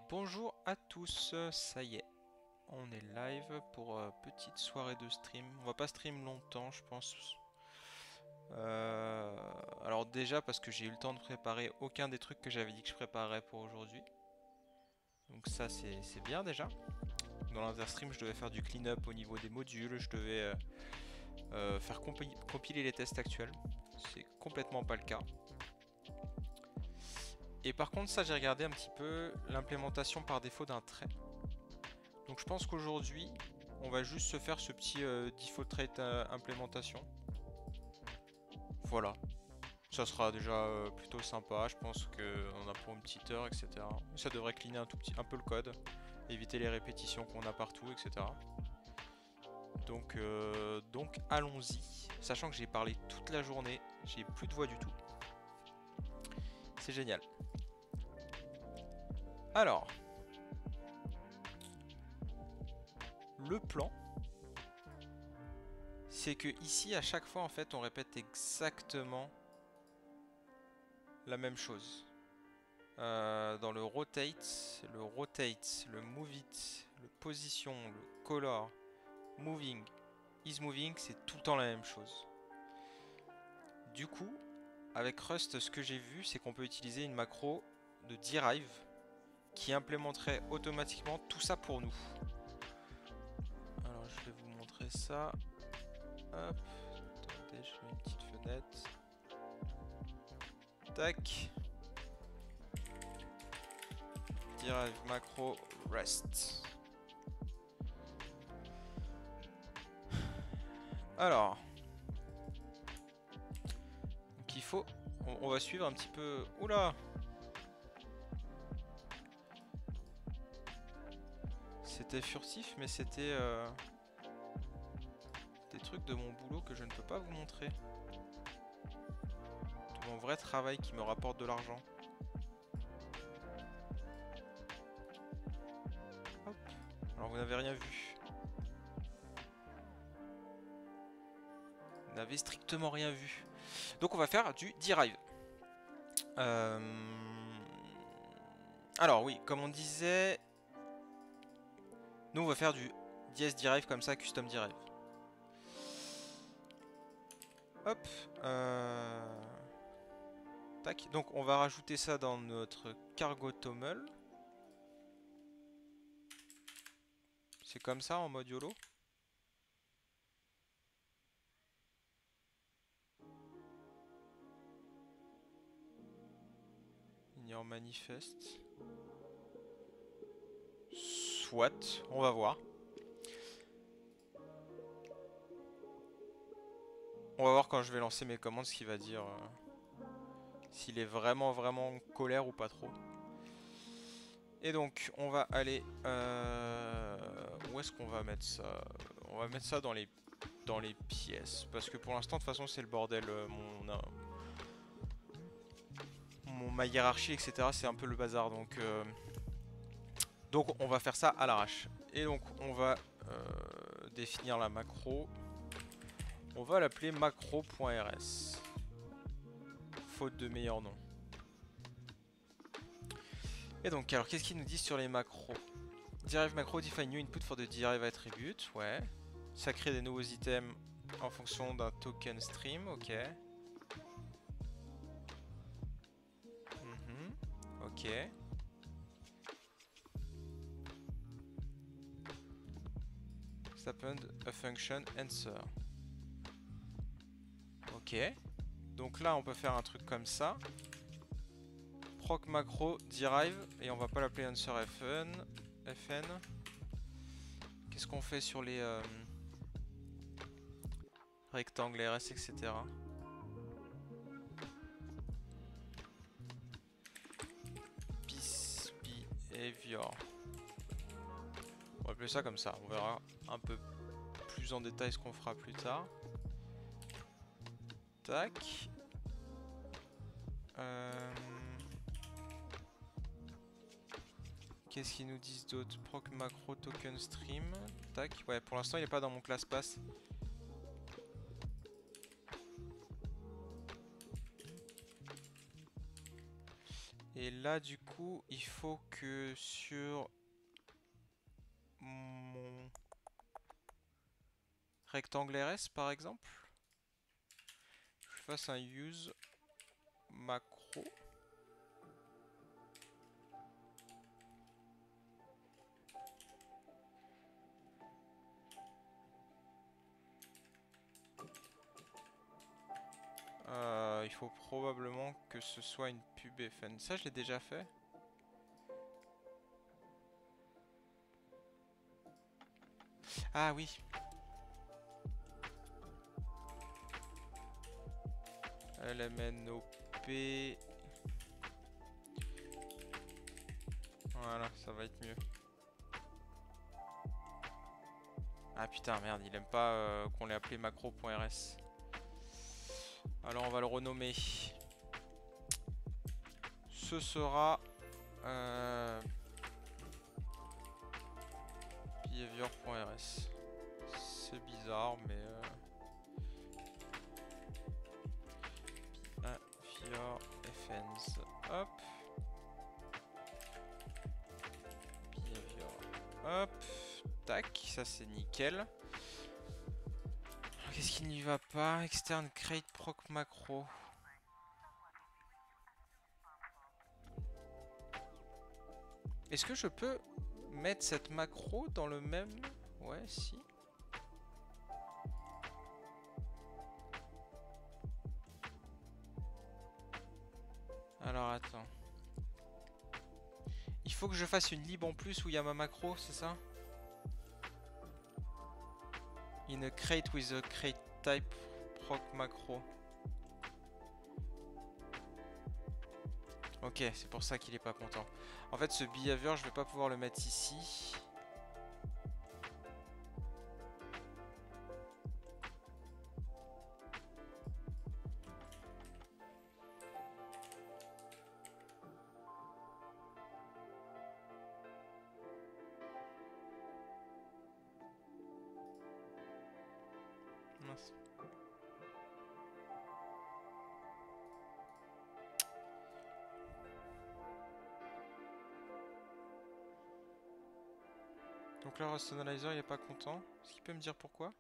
Bonjour à tous, ça y est, on est live pour petite soirée de stream. On va pas stream longtemps, je pense. Alors déjà parce que j'ai eu le temps de préparer aucun des trucs que j'avais dit que je préparerais pour aujourd'hui. Donc ça c'est bien déjà. Dans l'interstream je devais faire du clean-up au niveau des modules, je devais faire compiler les tests actuels. C'est complètement pas le cas. Et par contre ça j'ai regardé un petit peu l'implémentation par défaut d'un trait. Donc je pense qu'aujourd'hui, on va juste se faire ce petit default trait implémentation. Voilà. Ça sera déjà plutôt sympa. Je pense qu'on a pour une petite heure, etc. Ça devrait cleaner un peu le code, éviter les répétitions qu'on a partout, etc. Donc allons-y. Sachant que j'ai parlé toute la journée, j'ai plus de voix du tout. C'est génial. Alors, le plan, c'est que ici, à chaque fois, en fait, on répète exactement la même chose. Dans le rotate, le move it, le position, le color, moving, is moving, c'est tout le temps la même chose. Du coup, avec Rust, ce que j'ai vu, c'est qu'on peut utiliser une macro de derive qui implémenterait automatiquement tout ça pour nous. Alors, je vais vous montrer ça. Hop, attendez, je fais une petite fenêtre. Tac. Derive macro rest. Alors, donc il faut, on va suivre un petit peu. Oula! C'était furtif, mais c'était des trucs de mon boulot que je ne peux pas vous montrer. De mon vrai travail qui me rapporte de l'argent. Hop. Alors vous n'avez rien vu. Vous n'avez strictement rien vu. Donc on va faire du derive. Alors oui, comme on disait, nous on va faire du DS derive comme ça, custom derive. Hop. Tac. Donc on va rajouter ça dans notre cargo toml. C'est comme ça en mode YOLO. Ignore manifeste. Soit, on va voir. On va voir quand je vais lancer mes commandes ce qu'il va dire. S'il est vraiment en colère ou pas trop. Et donc, on va aller... où est-ce qu'on va mettre ça? On va mettre ça dans les pièces. Parce que pour l'instant, de toute façon, c'est le bordel. Ma hiérarchie, etc. C'est un peu le bazar. Donc on va faire ça à l'arrache. Et donc, on va définir la macro. On va l'appeler macro.rs. Faute de meilleur nom. Et donc, alors, qu'est-ce qu'ils nous disent sur les macros? Derive macro define new input for the derive attribute. Ouais. Ça crée des nouveaux items en fonction d'un token stream. Ok. Ok. Happened a function answer. Ok. Donc là, on peut faire un truc comme ça. Proc macro derive et on va pas l'appeler answer fn. Qu'est-ce qu'on fait sur les rectangles rs, etc. Piece behavior. On va appeler ça comme ça. On verra un peu plus en détail ce qu'on fera plus tard. Tac. Qu'est-ce qu'ils nous disent d'autre? Proc macro token stream. Tac. Ouais, pour l'instant, il n'est pas dans mon class pass. Et là, du coup, coup, il faut que sur mon rectangle RS par exemple, je fasse un use macro. Il faut probablement que ce soit une pub FN. Ça, je l'ai déjà fait. Ah oui. LMNOP. Voilà, ça va être mieux. Ah putain, merde, il aime pas qu'on l'ait appelé macro.rs. Alors on va le renommer. Ce sera behavior.rs. C'est bizarre, mais behavior fns. Hop. Behavior. Hop. Tac, ça c'est nickel. Qu'est-ce qui n'y va pas? Externe create proc macro. Est-ce que je peux mettre cette macro dans le même... Ouais, si. Alors, attends. Il faut que je fasse une lib en plus où il y a ma macro, c'est ça? In a crate with a crate type proc macro. Ok, c'est pour ça qu'il est pas content. En fait, ce behavior, je vais pas pouvoir le mettre ici. Mince. Donc là, Rust Analyzer, il est pas content. Est-ce qu'il peut me dire pourquoi?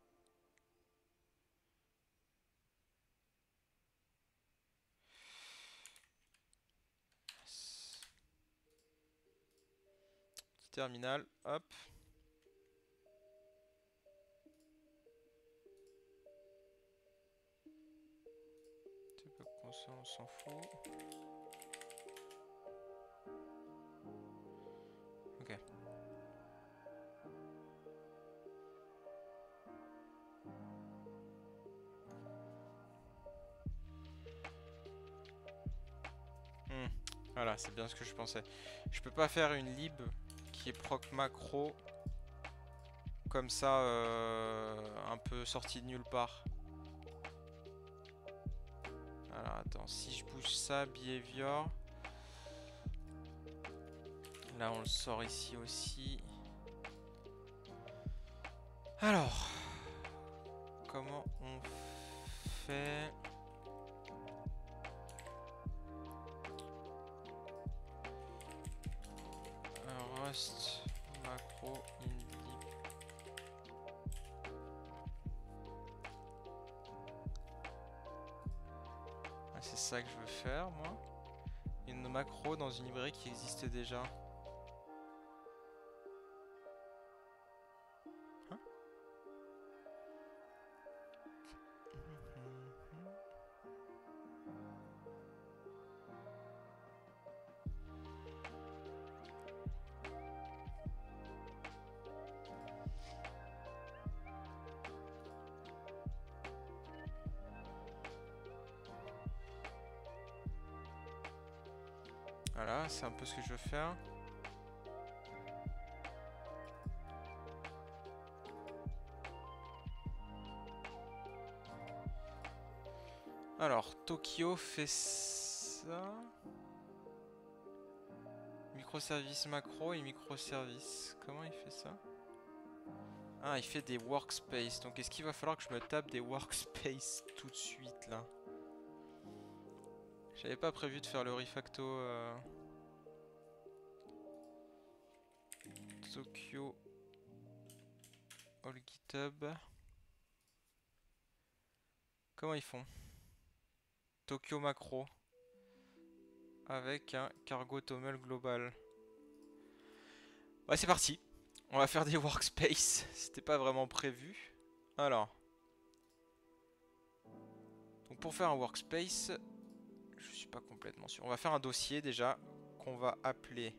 Petit terminal, hop. C'est pas console, on s'en fout. Ok. Voilà, c'est bien ce que je pensais. Je peux pas faire une lib qui est proc macro comme ça, un peu sorti de nulle part. Alors attends, si je bouge ça, behavior. Là on le sort ici aussi. Alors, comment on fait? Rust macro in lib. Ah, c'est ça que je veux faire moi. Une macro dans une librairie qui existe déjà. Hein? Voilà, c'est un peu ce que je veux faire. Alors, Tokyo fait ça. Microservice macro et microservice. Comment il fait ça? Ah, il fait des workspace. Donc, est-ce qu'il va falloir que je me tape des workspace tout de suite là? J'avais pas prévu de faire le refacto. Tokyo All GitHub. Comment ils font? Tokyo macro avec un cargo toml global. Ouais, c'est parti. On va faire des workspace. C'était pas vraiment prévu. Alors. Donc pour faire un workspace, je suis pas complètement sûr. On va faire un dossier déjà qu'on va appeler.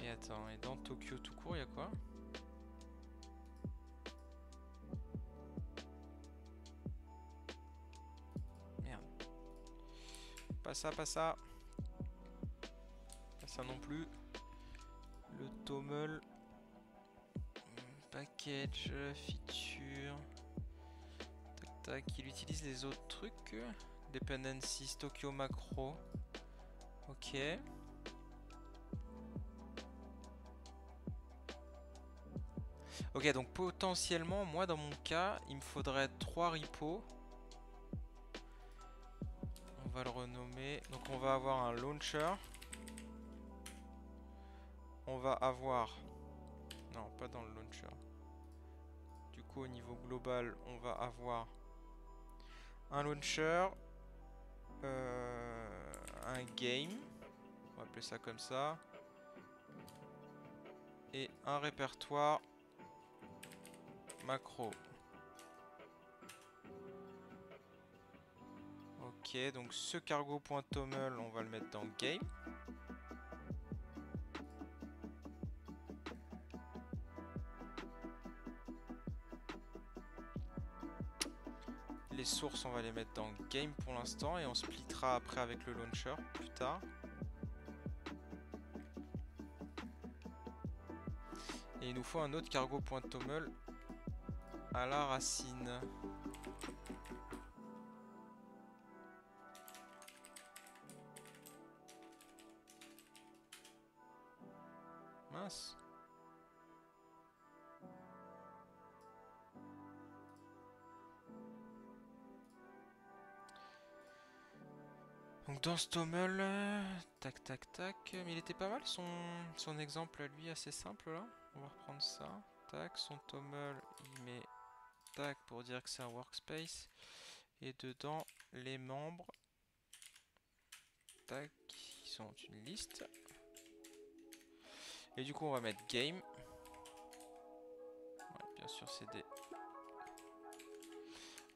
Et attends, et dans Tokyo tout court, il y a quoi? Merde. Pas ça, pas ça. Pas ça non plus. Le toml. Package, feature. Tac tac. Il utilise les autres trucs. Dependencies, Tokyo macro. Ok. Ok, donc potentiellement, moi dans mon cas, il me faudrait 3 repos. On va le renommer. Donc on va avoir un launcher. On va avoir... Non, pas dans le launcher. Du coup, au niveau global, on va avoir un launcher, un game, on va appeler ça comme ça, et un répertoire macro. Ok, donc ce cargo.toml, on va le mettre dans game. Les sources, on va les mettre dans game pour l'instant et on splittera après avec le launcher plus tard. Et il nous faut un autre cargo.toml à la racine. Mince. Donc dans ce toml, tac tac tac, mais il était pas mal son exemple à lui, assez simple là. On va reprendre ça. Tac, son toml, il met tac pour dire que c'est un workspace. Et dedans, les membres, tac, qui sont une liste. Et du coup, on va mettre game. Ouais, bien sûr, c'est des...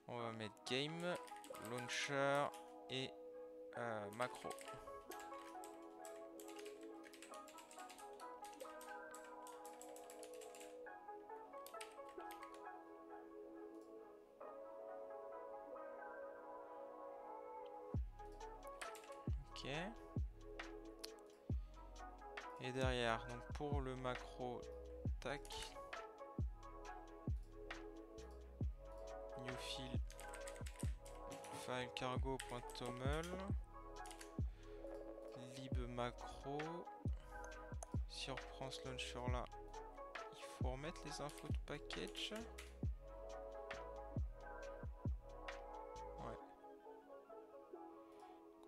On va mettre game, launcher et macro. Ok. Et derrière, donc pour le macro, tac. New file, file cargo.toml, lib macro. Si on reprend ce launcher là, il faut remettre les infos de package. Ouais.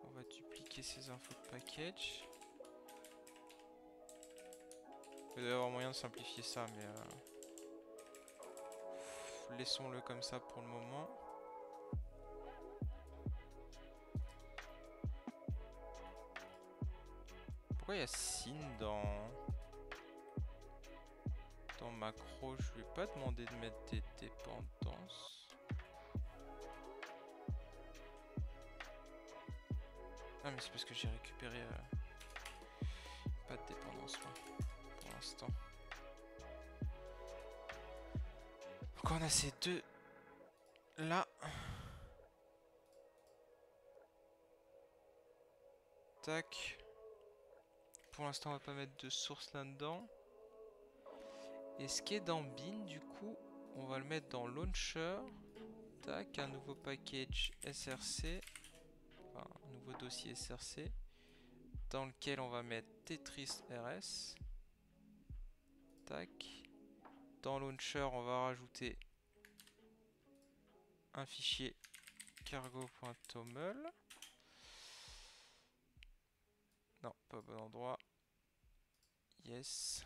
On va dupliquer ces infos de package. Il doit y avoir moyen de simplifier ça, mais laissons-le comme ça pour le moment. Pourquoi il y a sin dans macro? Je lui ai pas demandé de mettre des dépendances. Ah mais c'est parce que j'ai récupéré pas de dépendance moi, pour l'instant. Donc on a ces deux là. Tac. Pour l'instant on va pas mettre de source là-dedans. Et ce qui est dans bin du coup, on va le mettre dans launcher. Tac, un nouveau package src. Enfin, un nouveau nouveau dossier SRC dans lequel on va mettre Tetris RS. Tac. Dans Launcher, on va rajouter un fichier cargo.toml. Non, pas au bon endroit. Yes.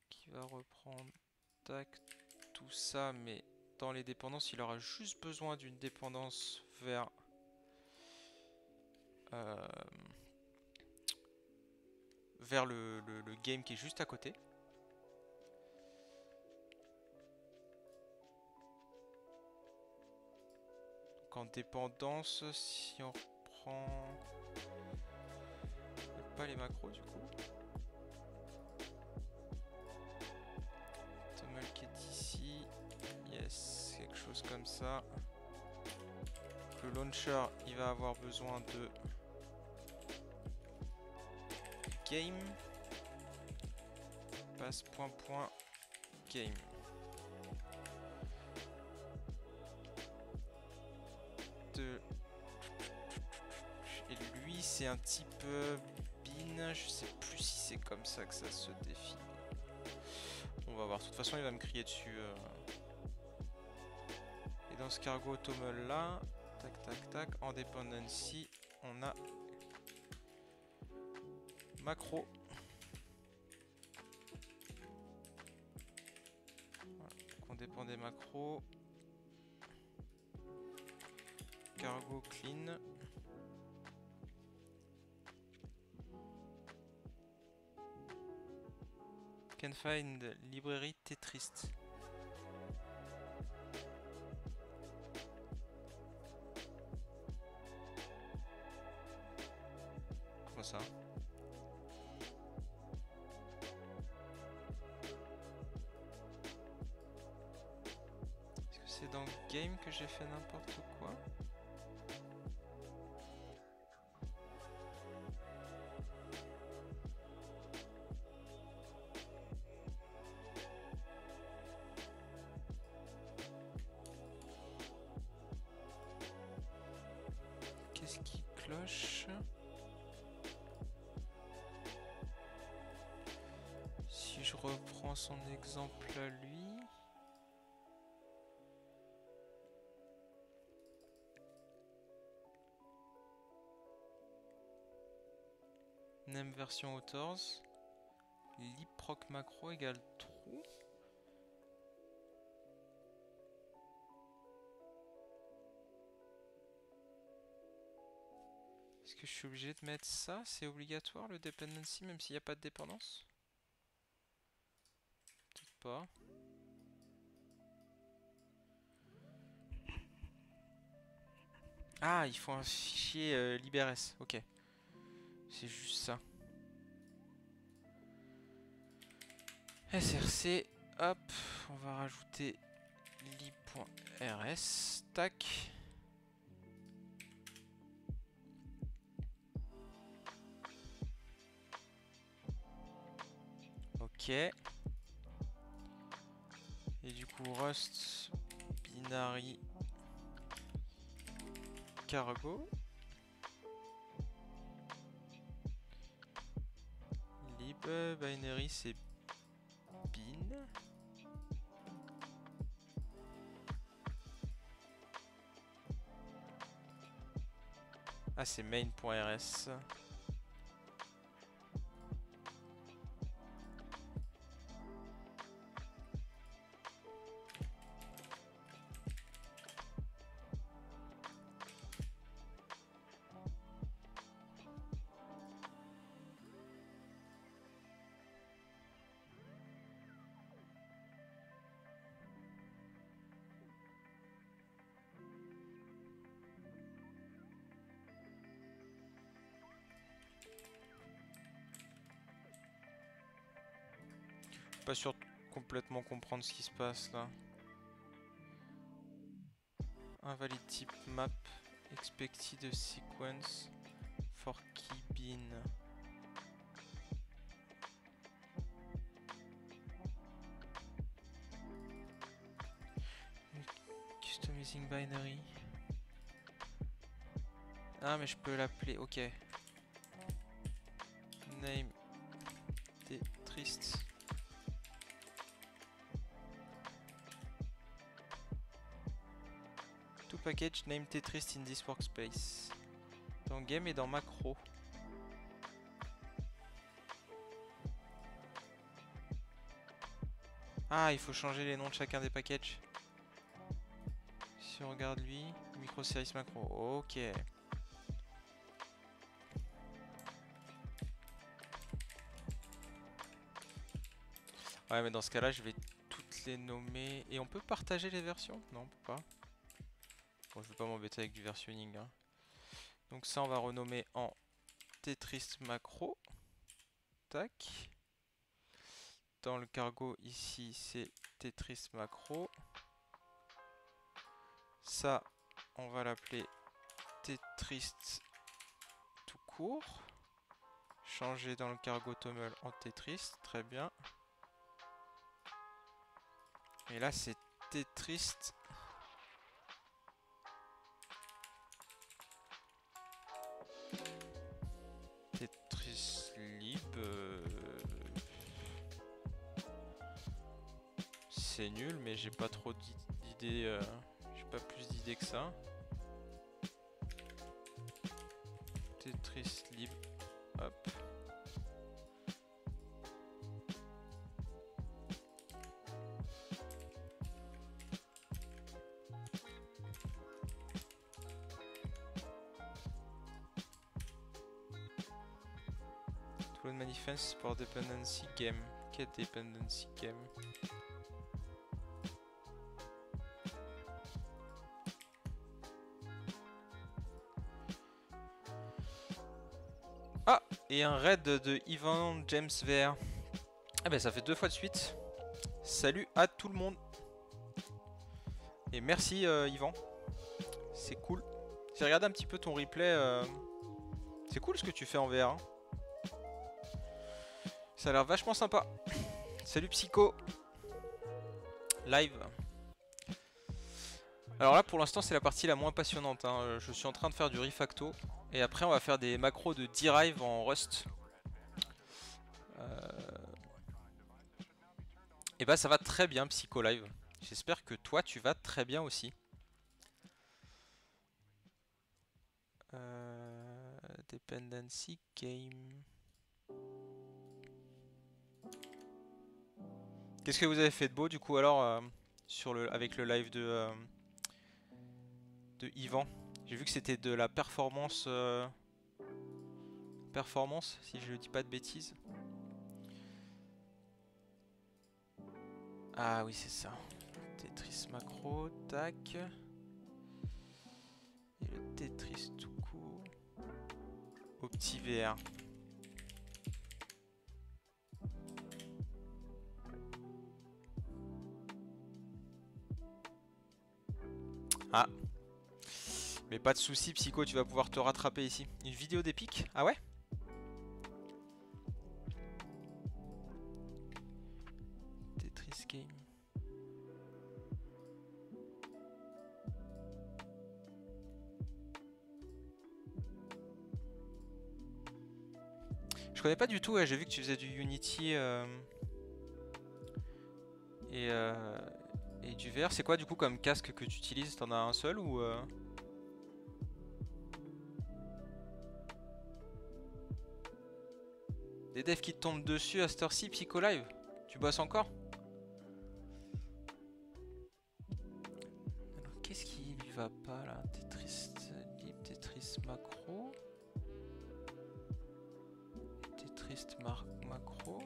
Qui va reprendre tac tout ça, mais dans les dépendances, il aura juste besoin d'une dépendance vers le game qui est juste à côté. Donc en dépendance, si on reprend pas les macros du coup. Toml qui est ici. Yes, quelque chose comme ça. Le launcher, il va avoir besoin de game. Passe point game. Et lui, c'est un type bin. Je sais plus si c'est comme ça que ça se définit. On va voir. De toute façon, il va me crier dessus. Et dans ce cargo toml là, tac tac tac, en dependency, on a macro. Voilà. Donc on dépend des macros. Cargo clean. Can find library Tetris. Comment ça? Est-ce que c'est dans game que j'ai fait n'importe quoi? Qu'est-ce qui cloche? Si je reprends son exemple à lui. Name version authors. Libproc macro égale true. Est-ce que je suis obligé de mettre ça? C'est obligatoire le dependency même s'il n'y a pas de dépendance? Peut-être pas. Ah, il faut un fichier librs. Ok. C'est juste ça. SRC. Hop. On va rajouter lib.rs. Tac. Ok. Et du coup, Rust binary cargo. Lib binary c'est bin. Ah, c'est main.rs. Pas sûr de complètement comprendre ce qui se passe là. Invalide type map expected sequence for key bin. Customizing binary. Ah mais je peux l'appeler, ok. Name Tetris. To package name Tetris in this workspace. Dans game et dans macro. Ah, il faut changer les noms de chacun des packages. Si on regarde lui, micro series macro, ok. Ouais, mais dans ce cas-là, je vais toutes les nommer. Et on peut partager les versions? Non, on peut pas. Bon, je vais pas m'embêter avec du versionning. Hein. Donc ça, on va renommer en Tetris macro. Tac. Dans le cargo, ici, c'est Tetris macro. Ça, on va l'appeler Tetris tout court. Changer dans le cargo toml en Tetris, très bien. Et là, c'est Tetris. Tetris lib. C'est nul, mais j'ai pas trop d'idées. J'ai pas plus d'idées que ça. Tetris lib. Hop. Load manifest for dependency game. Quel dependency game? Ah! Et un raid de Ivan James VR. Ah bah ça fait 2 fois de suite. Salut à tout le monde. Et merci Yvan. C'est cool. J'ai regardé un petit peu ton replay. C'est cool ce que tu fais en VR. Hein. Ça a l'air vachement sympa. Salut Psycho. Live. Alors là pour l'instant c'est la partie la moins passionnante. Hein. Je suis en train de faire du refacto. Et après on va faire des macros de derive en Rust. Et bah ça va très bien Psycho Live. J'espère que toi tu vas très bien aussi. Dependency game. Qu'est-ce que vous avez fait de beau du coup alors avec le live de Yvan? J'ai vu que c'était de la performance si je ne dis pas de bêtises. Ah oui c'est ça. Tetris macro, tac. Et le Tetris tout court. OptiVR. Ah. Mais pas de soucis Psycho, tu vas pouvoir te rattraper ici. Une vidéo d'Epic? Ah ouais? Tetris game. Je connais pas du tout, ouais, j'ai vu que tu faisais du Unity et du VR. C'est quoi du coup comme casque que tu utilises? T'en as un seul ou Des devs qui te tombent dessus à cette heure-ci, Psycho Live? Tu bosses encore? Alors qu'est-ce qui lui va pas là? Tetris lib, Tetris macro. Tetris macro.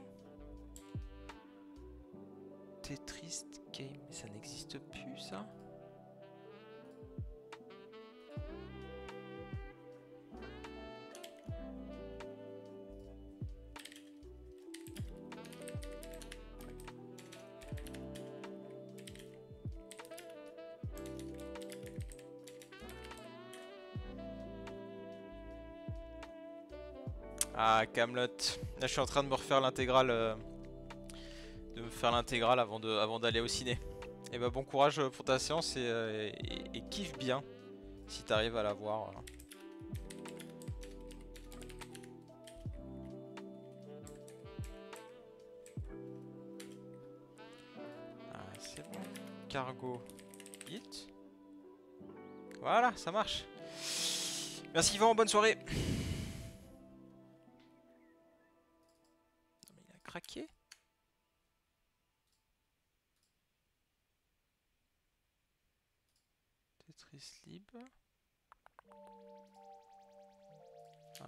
Tetris game, mais ça n'existe plus ça? Ah, Camelot. Là, je suis en train de me refaire l'intégrale. De me faire l'intégrale avant d'aller au ciné. Et bah, bon courage pour ta séance et kiffe bien si t'arrives à la voir. cargo hit. Voilà, ça marche. Merci Yvan, bonne soirée. Non mais il a craqué. Tetris libre.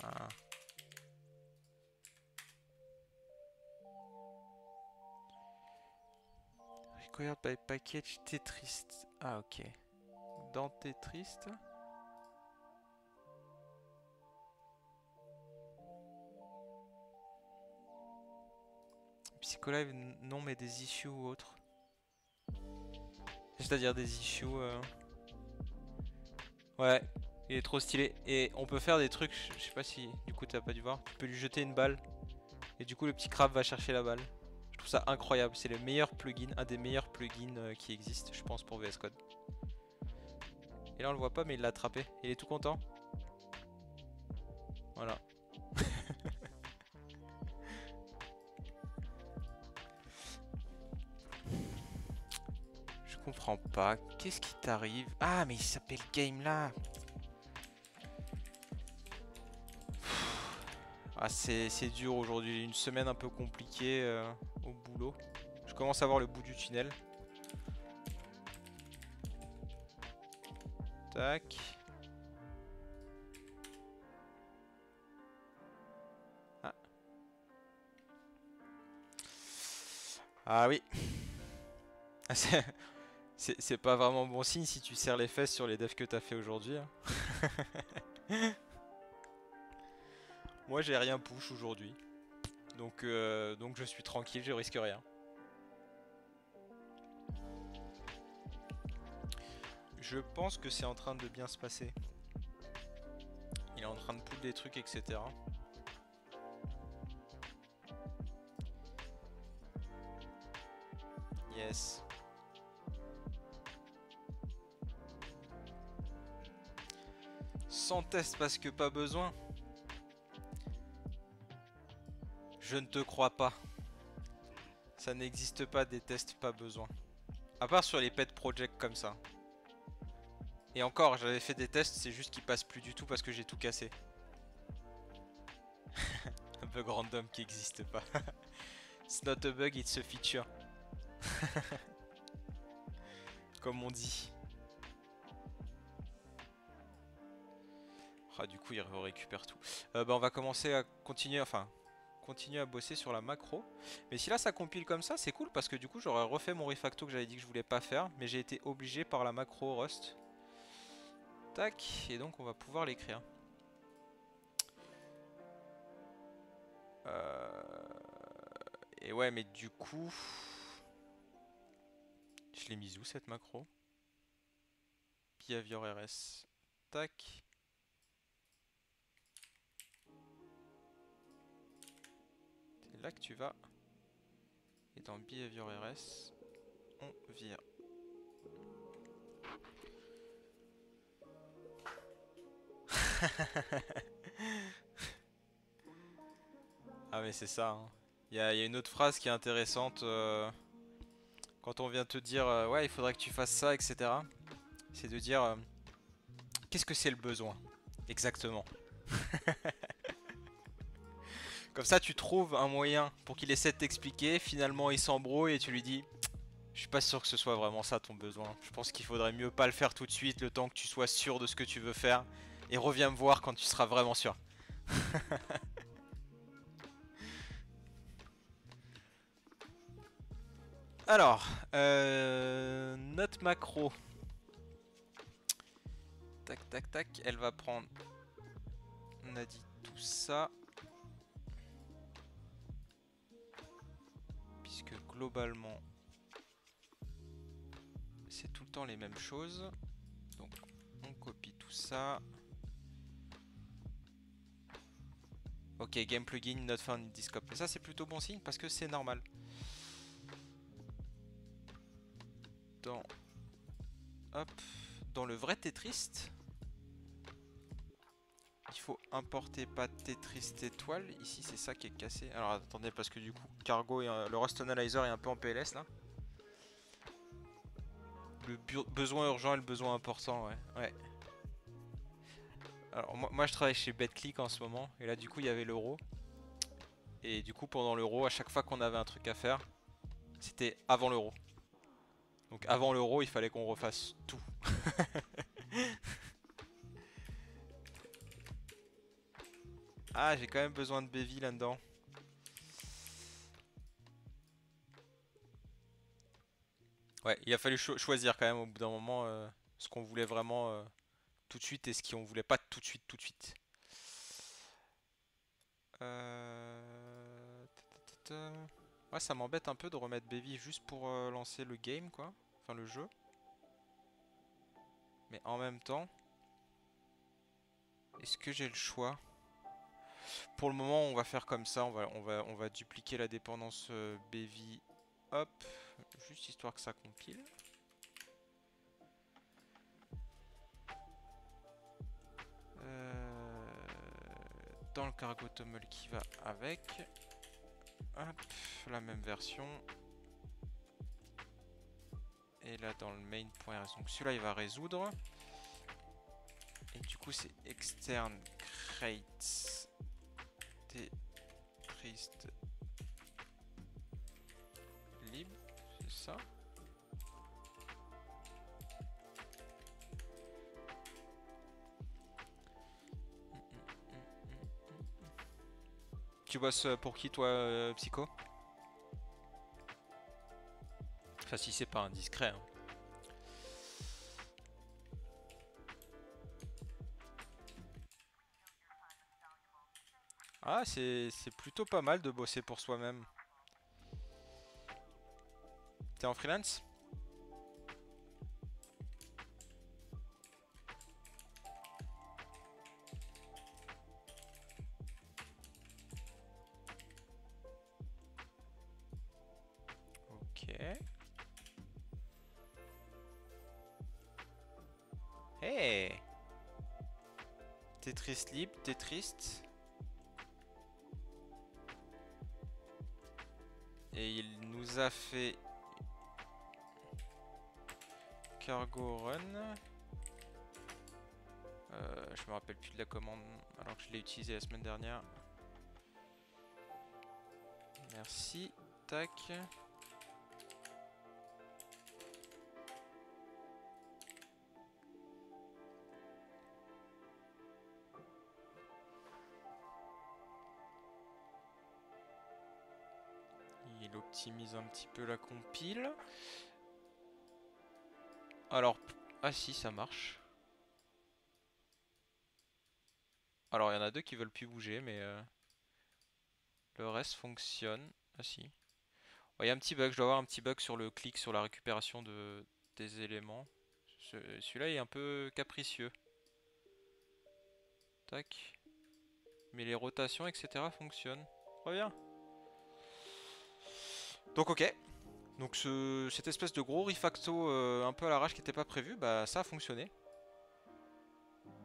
Ah. Required by package Tetris. Ah ok. Dans Tetris. Psycholive non mais des issues ou autres. C'est-à-dire des issues. Ouais, il est trop stylé. Et on peut faire des trucs, je sais pas si du coup t'as pas dû voir. Tu peux lui jeter une balle. Et du coup le petit crabe va chercher la balle. Je trouve ça incroyable. C'est le meilleur plugin, un des meilleurs plugins qui existent, je pense, pour VS Code. Et là on le voit pas mais il l'a attrapé. Il est tout content. Voilà. Je comprends pas. Qu'est-ce qui t'arrive? Ah mais il s'appelle Game là. Ah c'est dur aujourd'hui. Une semaine un peu compliquée au boulot. Je commence à voir le bout du tunnel. Tac. Ah. Ah oui. C'est pas vraiment bon signe si tu serres les fesses sur les devs que t'as fait aujourd'hui. Hein. Moi j'ai rien push aujourd'hui. Donc je suis tranquille, je risque rien. Je pense que c'est en train de bien se passer. Il est en train de pull des trucs, etc. Yes. Sans test parce que pas besoin. Je ne te crois pas. Ça n'existe pas des tests pas besoin. À part sur les pet projects comme ça. Et encore, j'avais fait des tests, c'est juste qu'ils passent plus du tout parce que j'ai tout cassé. Un bug random qui n'existe pas. It's not a bug, it's a feature. Comme on dit. Ah, du coup, il récupère tout. Bah, on va commencer à continuer, continuer à bosser sur la macro. Mais si là ça compile comme ça, c'est cool parce que du coup, j'aurais refait mon refacto que j'avais dit que je voulais pas faire. Mais j'ai été obligé par la macro Rust. Tac, et donc on va pouvoir l'écrire. Et ouais, mais du coup... Je l'ai mise où cette macro? Behavior RS. Tac. C'est là que tu vas. Et dans Behavior RS, on vire. Ah mais c'est ça. Hein. Il y a une autre phrase qui est intéressante quand on vient te dire ouais il faudrait que tu fasses ça, etc. C'est de dire qu'est-ce que c'est le besoin exactement. Comme ça tu trouves un moyen pour qu'il essaie de t'expliquer, finalement il s'embrouille et tu lui dis je suis pas sûr que ce soit vraiment ça ton besoin. Je pense qu'il faudrait mieux pas le faire tout de suite, le temps que tu sois sûr de ce que tu veux faire. Et reviens me voir quand tu seras vraiment sûr. Alors, notre macro. Tac, tac, tac. Elle va prendre... On a dit tout ça. Puisque globalement... c'est tout le temps les mêmes choses. Donc, on copie tout ça. Ok, game plugin, not found in this scope. Mais ça, c'est plutôt bon signe parce que c'est normal. Dans le vrai Tetris, il faut importer pas Tetris étoile. Ici, c'est ça qui est cassé. Alors attendez, parce que du coup, Cargo et le Rust Analyzer est un peu en PLS là. besoin urgent et le besoin important, ouais. Ouais. Alors moi je travaille chez BetClick en ce moment, et là du coup il y avait l'euro. Et du coup pendant l'euro, à chaque fois qu'on avait un truc à faire, c'était avant l'euro. Donc avant l'euro, il fallait qu'on refasse tout. Ah, j'ai quand même besoin de Bévi là-dedans. Ouais, il a fallu choisir quand même au bout d'un moment ce qu'on voulait vraiment tout de suite et ce qu'on voulait pas tout de suite, tout de suite. Ouais, ça m'embête un peu de remettre Bévi juste pour lancer le game, quoi. Enfin, le jeu. Mais en même temps, est-ce que j'ai le choix? Pour le moment, on va faire comme ça. On va dupliquer la dépendance Bévi. Hop. Juste histoire que ça compile. Dans le cargo toml qui va avec. Hop, la même version. Et là dans le main.rs, donc celui-là il va résoudre. Et du coup c'est externe create triste lib, c'est ça. Tu bosses pour qui toi, Psycho? Enfin si c'est pas indiscret. Hein. Ah c'est plutôt pas mal de bosser pour soi-même. T'es en freelance? Ok. Hey! T'es triste libre, t'es triste. Et il nous a fait cargo run. Je me rappelle plus de la commande alors que je l'ai utilisé la semaine dernière. Merci. Tac. Il optimise un petit peu la compile. Alors, ah si, ça marche. Alors, il y en a deux qui veulent plus bouger, mais le reste fonctionne. Ah si. Il y a un petit bug, je dois avoir un petit bug sur le clic sur la récupération des éléments. Celui-là est un peu capricieux. Tac. Mais les rotations, etc. fonctionnent. Très bien. Donc ok. Donc cette espèce de gros refacto un peu à l'arrache qui n'était pas prévu, bah ça a fonctionné.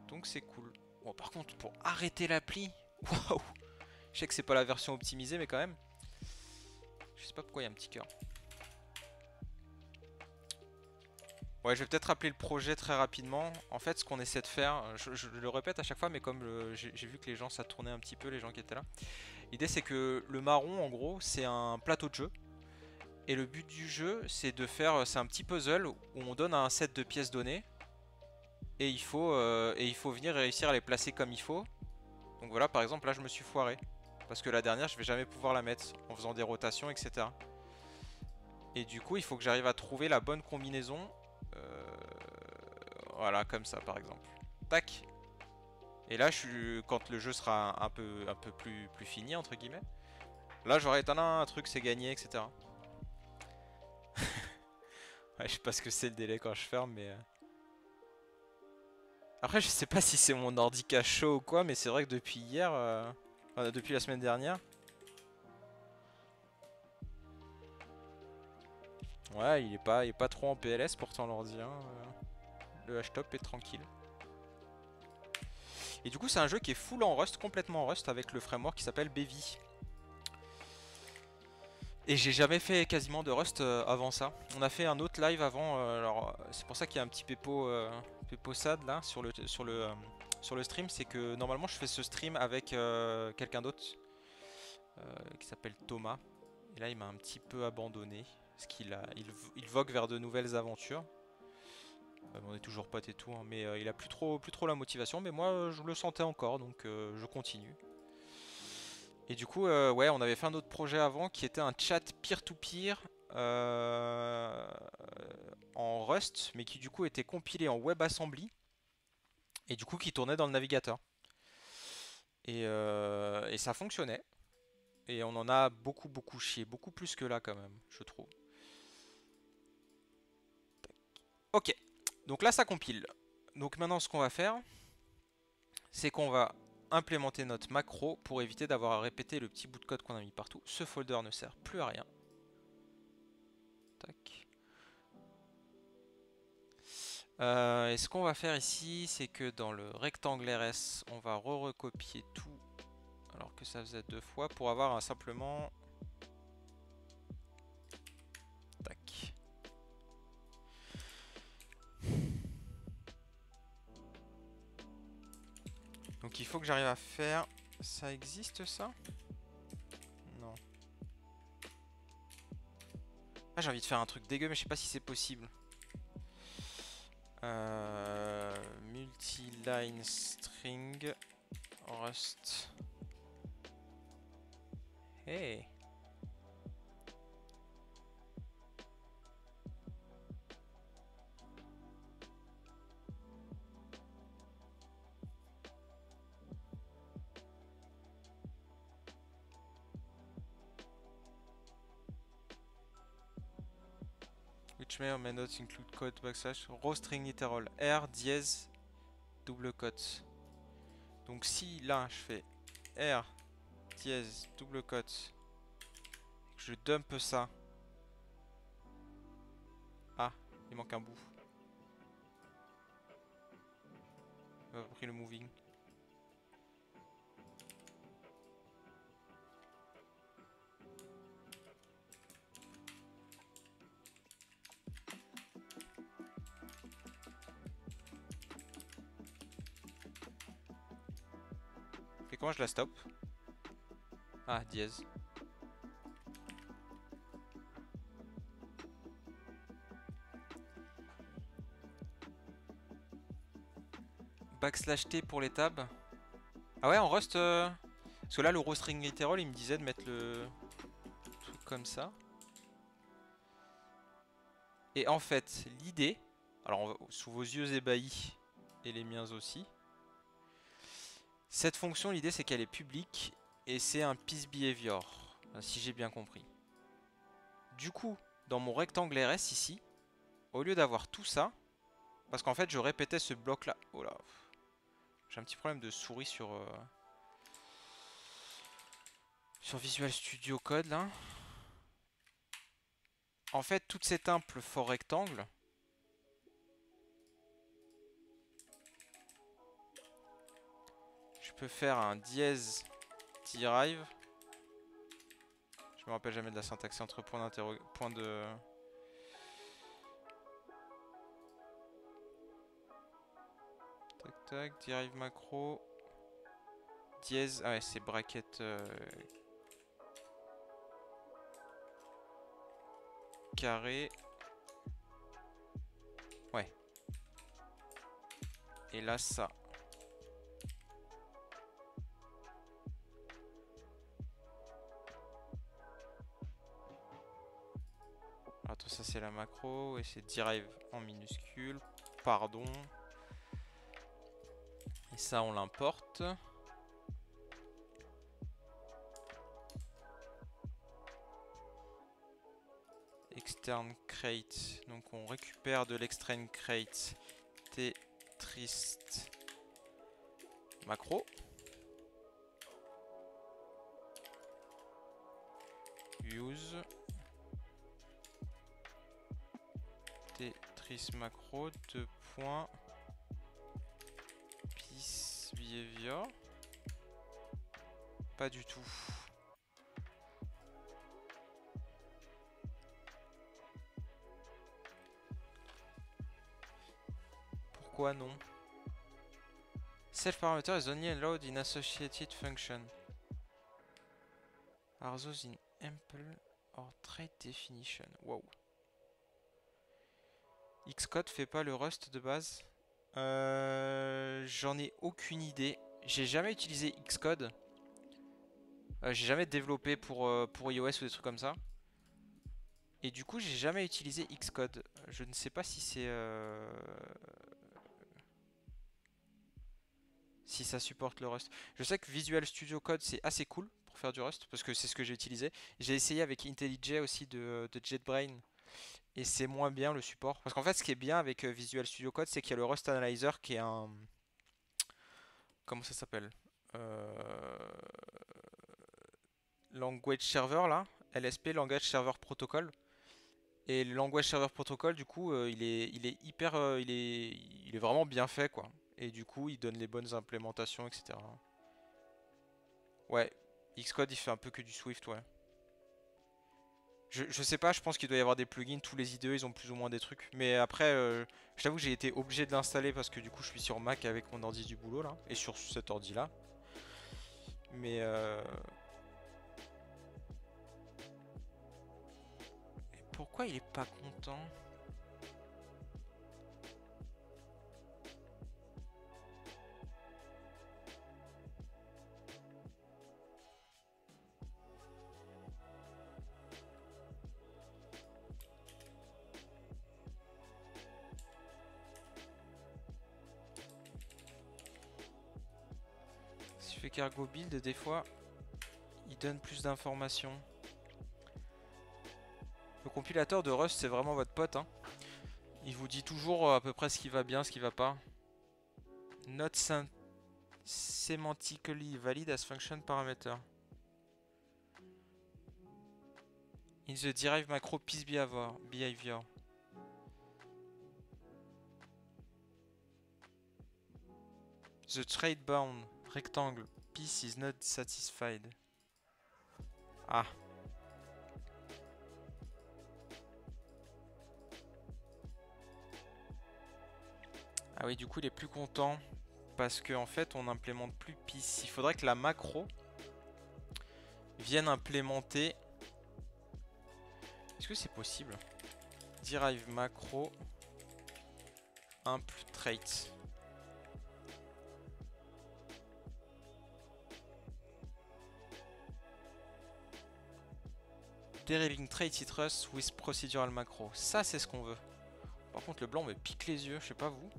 Donc c'est cool. Bon par contre pour arrêter l'appli, waouh. Je sais que c'est pas la version optimisée mais quand même. Je sais pas pourquoi il y a un petit cœur. Ouais, je vais peut-être rappeler le projet très rapidement. En fait, ce qu'on essaie de faire, je le répète à chaque fois, mais comme j'ai vu que les gens, ça tournait un petit peu, les gens qui étaient là. L'idée, c'est que le marron, en gros, c'est un plateau de jeu. Et le but du jeu, c'est de faire, c'est un petit puzzle où on donne un set de pièces données. Et il faut venir réussir à les placer comme il faut. Donc voilà, par exemple, là, je me suis foiré. Parce que la dernière, je vais jamais pouvoir la mettre en faisant des rotations, etc. Et du coup, il faut que j'arrive à trouver la bonne combinaison. Voilà, comme ça par exemple. Tac. Et là, quand le jeu sera un peu plus fini, entre guillemets, là j'aurai éteint un truc, c'est gagné, etc. Ouais, je sais pas ce que c'est le délai quand je ferme, mais... Après, je sais pas si c'est mon ordi qui a chaud ou quoi, mais c'est vrai que depuis hier, enfin, depuis la semaine dernière... Ouais, il est pas trop en PLS pourtant l'ordi, hein. Le H-Top est tranquille. Et du coup, c'est un jeu qui est full en Rust, complètement en Rust, avec le framework qui s'appelle Bévi. Et j'ai jamais fait quasiment de Rust avant ça. On a fait un autre live avant, alors c'est pour ça qu'il y a un petit pépo sad là sur le stream, c'est que normalement je fais ce stream avec quelqu'un d'autre qui s'appelle Thomas. Et là il m'a un petit peu abandonné, parce il vogue vers de nouvelles aventures. On est toujours potes et tout, hein, mais il a plus trop la motivation, mais moi je le sentais encore, donc je continue. Et du coup, ouais, on avait fait un autre projet avant qui était un chat peer-to-peer en Rust, mais qui du coup était compilé en WebAssembly et du coup qui tournait dans le navigateur. Et ça fonctionnait. Et on en a beaucoup chié, beaucoup plus que là quand même, je trouve. Ok, donc là ça compile. Donc maintenant ce qu'on va faire, c'est qu'on va implémenter notre macro pour éviter d'avoir à répéter le petit bout de code qu'on a mis partout. Ce folder ne sert plus à rien. Tac. Et ce qu'on va faire ici, c'est que dans le rectangle RS, on va recopier tout, alors que ça faisait 2 fois, pour avoir un simplement... Tac. Donc il faut que j'arrive à faire... Ça existe ça? Non. Ah, j'ai envie de faire un truc dégueu, mais je sais pas si c'est possible. Multi-line string Rust. Hey. Which may or may not include code backslash row string literal R dièse double quote. Donc si là je fais R dièse double quote, je dump ça. Ah, il manque un bout. On a pris le moving. Et comment je la stop? Ah, dièse. Backslash T pour les tabs. Ah ouais, en Rust... Parce que là, le row string literal, il me disait de mettre le truc comme ça. Et en fait, l'idée... Alors, sous vos yeux ébahis, et les miens aussi. Cette fonction, l'idée, c'est qu'elle est publique, et c'est un piece behavior, si j'ai bien compris. Du coup, dans mon rectangle RS ici, au lieu d'avoir tout ça, parce qu'en fait, je répétais ce bloc-là. Oh là, j'ai un petit problème de souris sur Visual Studio Code, là. En fait, toutes ces simples for rectangle, je peux faire un dièse derive. Je me rappelle jamais de la syntaxe entre point de... Tac tac, derive macro. Dièse, ah ouais, c'est bracket carré. Ouais. Et là, ça. Attends, ça c'est la macro. Et c'est derive en minuscule. Pardon. Et ça, on l'importe. Extern crate. Donc on récupère de l'extern crate trist macro. Use trist macro de point piece behavior. Pas du tout. Pourquoi non? Self parameter is only allowed in associated function. Are those in ample or trait definition? Wow. Xcode fait pas le Rust de base? J'en ai aucune idée. J'ai jamais utilisé Xcode. J'ai jamais développé pour iOS ou des trucs comme ça. Et du coup, j'ai jamais utilisé Xcode. Je ne sais pas si c'est... si ça supporte le Rust. Je sais que Visual Studio Code, c'est assez cool pour faire du Rust, parce que c'est ce que j'ai utilisé. J'ai essayé avec IntelliJ aussi de JetBrains, et c'est moins bien le support. Parce qu'en fait, ce qui est bien avec Visual Studio Code, c'est qu'il y a le Rust Analyzer qui est un... Comment ça s'appelle? Language Server là, LSP, Language Server Protocol. Et le Language Server Protocol, du coup, il est hyper, il est vraiment bien fait, quoi. Et du coup, il donne les bonnes implémentations, etc. Ouais, Xcode, il fait un peu que du Swift, ouais. Je sais pas, je pense qu'il doit y avoir des plugins, tous les IDE, ils ont plus ou moins des trucs. Mais après, je t'avoue que j'ai été obligé de l'installer parce que du coup, je suis sur Mac avec mon ordi du boulot, là. Et sur cet ordi-là. Mais pourquoi il est pas content? Si je fais cargo build, des fois, il donne plus d'informations. Le compilateur de Rust, c'est vraiment votre pote, hein. Il vous dit toujours à peu près ce qui va bien, ce qui va pas. Not semantically valid as function parameter. In the derived macro piece behavior. The trade bound rectangle piece is not satisfied. Ah. Ah oui, du coup, il est plus content parce qu'en fait, on n'implémente plus piece. Il faudrait que la macro vienne implémenter. Est-ce que c'est possible? Derive macro imp trait. Deriving trait citrus with procedural macro. Ça, c'est ce qu'on veut. Par contre, le blanc me pique les yeux, je sais pas vous.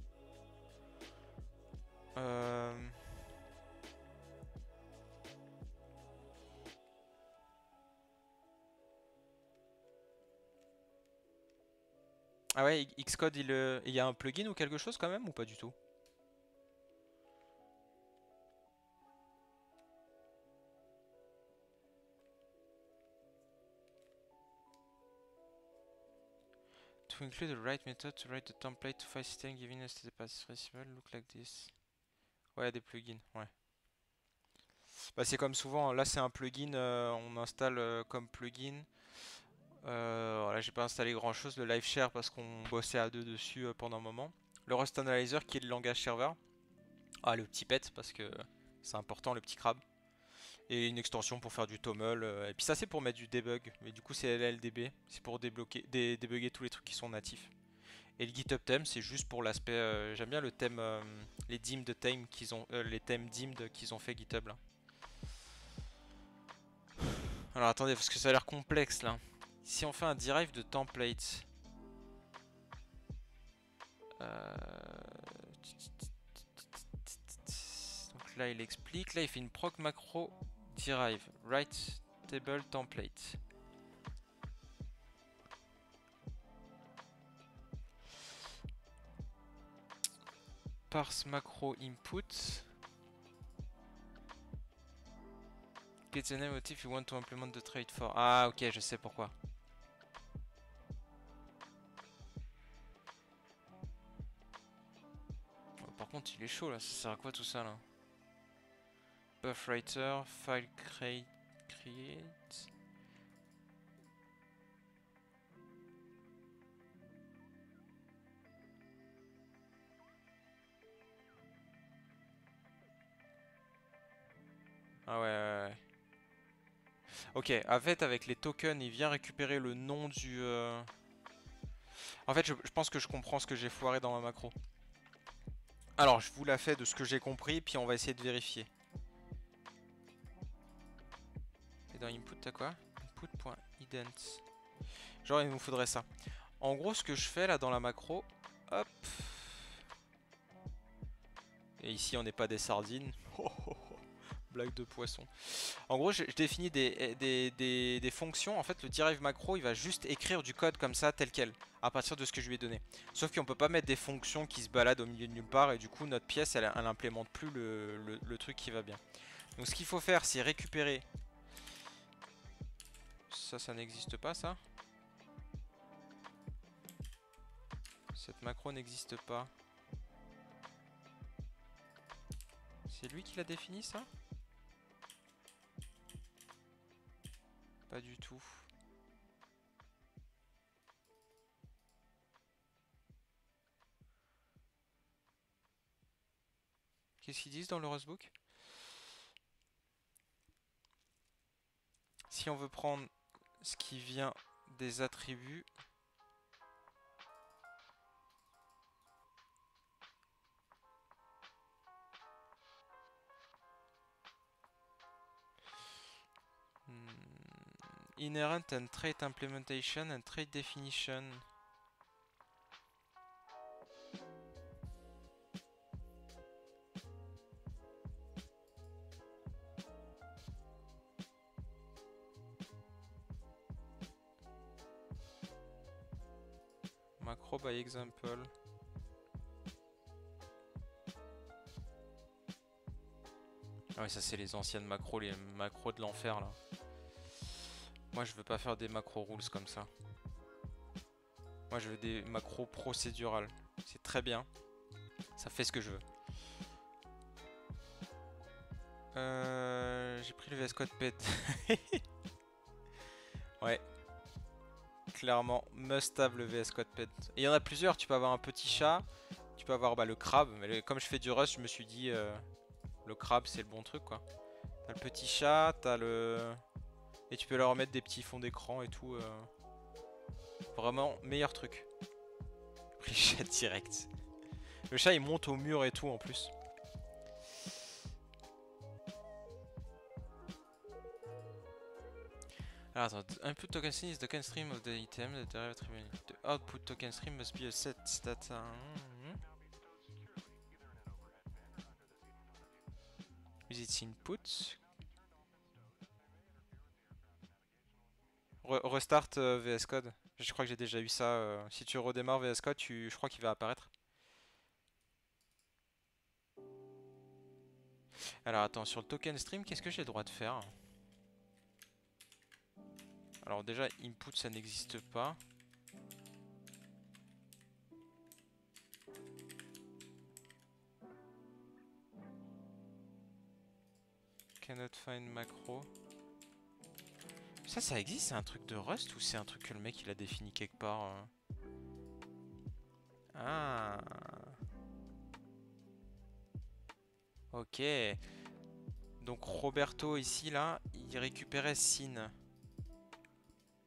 Ah ouais, Xcode, il y a un plugin ou quelque chose quand même ou pas du tout? To include the right method to write the template to file system giving us the path possible look like this. Ouais, des plugins, ouais. Bah, c'est comme souvent, là c'est un plugin, on installe comme plugin. Voilà, j'ai pas installé grand chose, le live share parce qu'on bossait à deux dessus pendant un moment. Le Rust Analyzer qui est le langage serveur. Ah, le petit pet parce que c'est important, le petit crabe. Et une extension pour faire du toml. Et puis ça c'est pour mettre du debug. Mais du coup c'est LLDB. C'est pour débloquer, débugger tous les trucs qui sont natifs. Et le GitHub theme c'est juste pour l'aspect. J'aime bien le thème, les dimmed theme qu'ils ont, les thèmes dimmed qu'ils ont fait GitHub là. Alors attendez parce que ça a l'air complexe là. Si on fait un derive de template. Donc là il explique. Là il fait une proc macro derive. Write table template. Parse macro input. Get the name motif you want to implement the trait for. Ah ok, je sais pourquoi. Oh, par contre il est chaud là, ça sert à quoi tout ça là? Buff writer, file create. Ah ouais. Ok, en fait avec les tokens il vient récupérer le nom du... En fait je pense que je comprends ce que j'ai foiré dans ma macro. Alors je vous la fais de ce que j'ai compris puis on va essayer de vérifier. Et dans input t'as quoi? Input.ident. Genre il nous faudrait ça. En gros ce que je fais là dans la macro, hop. Et ici on n'est pas des sardines. Blague de poisson. En gros, je définis des fonctions. En fait, le derive macro, il va juste écrire du code comme ça, tel quel, à partir de ce que je lui ai donné. Sauf qu'on peut pas mettre des fonctions qui se baladent au milieu de nulle part, et du coup, notre pièce, elle implémente plus le truc qui va bien. Donc, ce qu'il faut faire, c'est récupérer... Ça n'existe pas, ça. Cette macro n'existe pas. C'est lui qui l'a défini, ça? Pas du tout. Qu'est-ce qu'ils disent dans le Rosebook? Si on veut prendre ce qui vient des attributs... Inherent and trait implementation and trait definition. Macro by example. Ah ouais, ça c'est les anciennes macros, les macros de l'enfer là. Moi je veux pas faire des macro rules comme ça. Moi je veux des macros procédurales. C'est très bien. Ça fait ce que je veux. J'ai pris le VS Code pet. Ouais. Clairement, must have le VS Code pet. Et il y en a plusieurs, tu peux avoir un petit chat. Tu peux avoir le crabe. Mais comme je fais du Rust, je me suis dit le crabe c'est le bon truc quoi. T'as le petit chat, t'as le... Et tu peux leur remettre des petits fonds d'écran et tout. Vraiment, meilleur truc. Pris chat direct. Le chat il monte au mur et tout en plus. Alors attends, input token stream is the token stream of the item, the derived attribute. The output token stream must be a set data. With its input. Restart VS Code. Je crois que j'ai déjà eu ça. Si tu redémarres VS Code, je crois qu'il va apparaître. Alors attends, sur le token stream, qu'est-ce que j'ai le droit de faire? Alors déjà, input ça n'existe pas. Cannot find macro. Ça existe, c'est un truc de Rust ou c'est un truc que le mec il a défini quelque part Ah. Ok. Donc Roberto ici là, il récupérait Sin.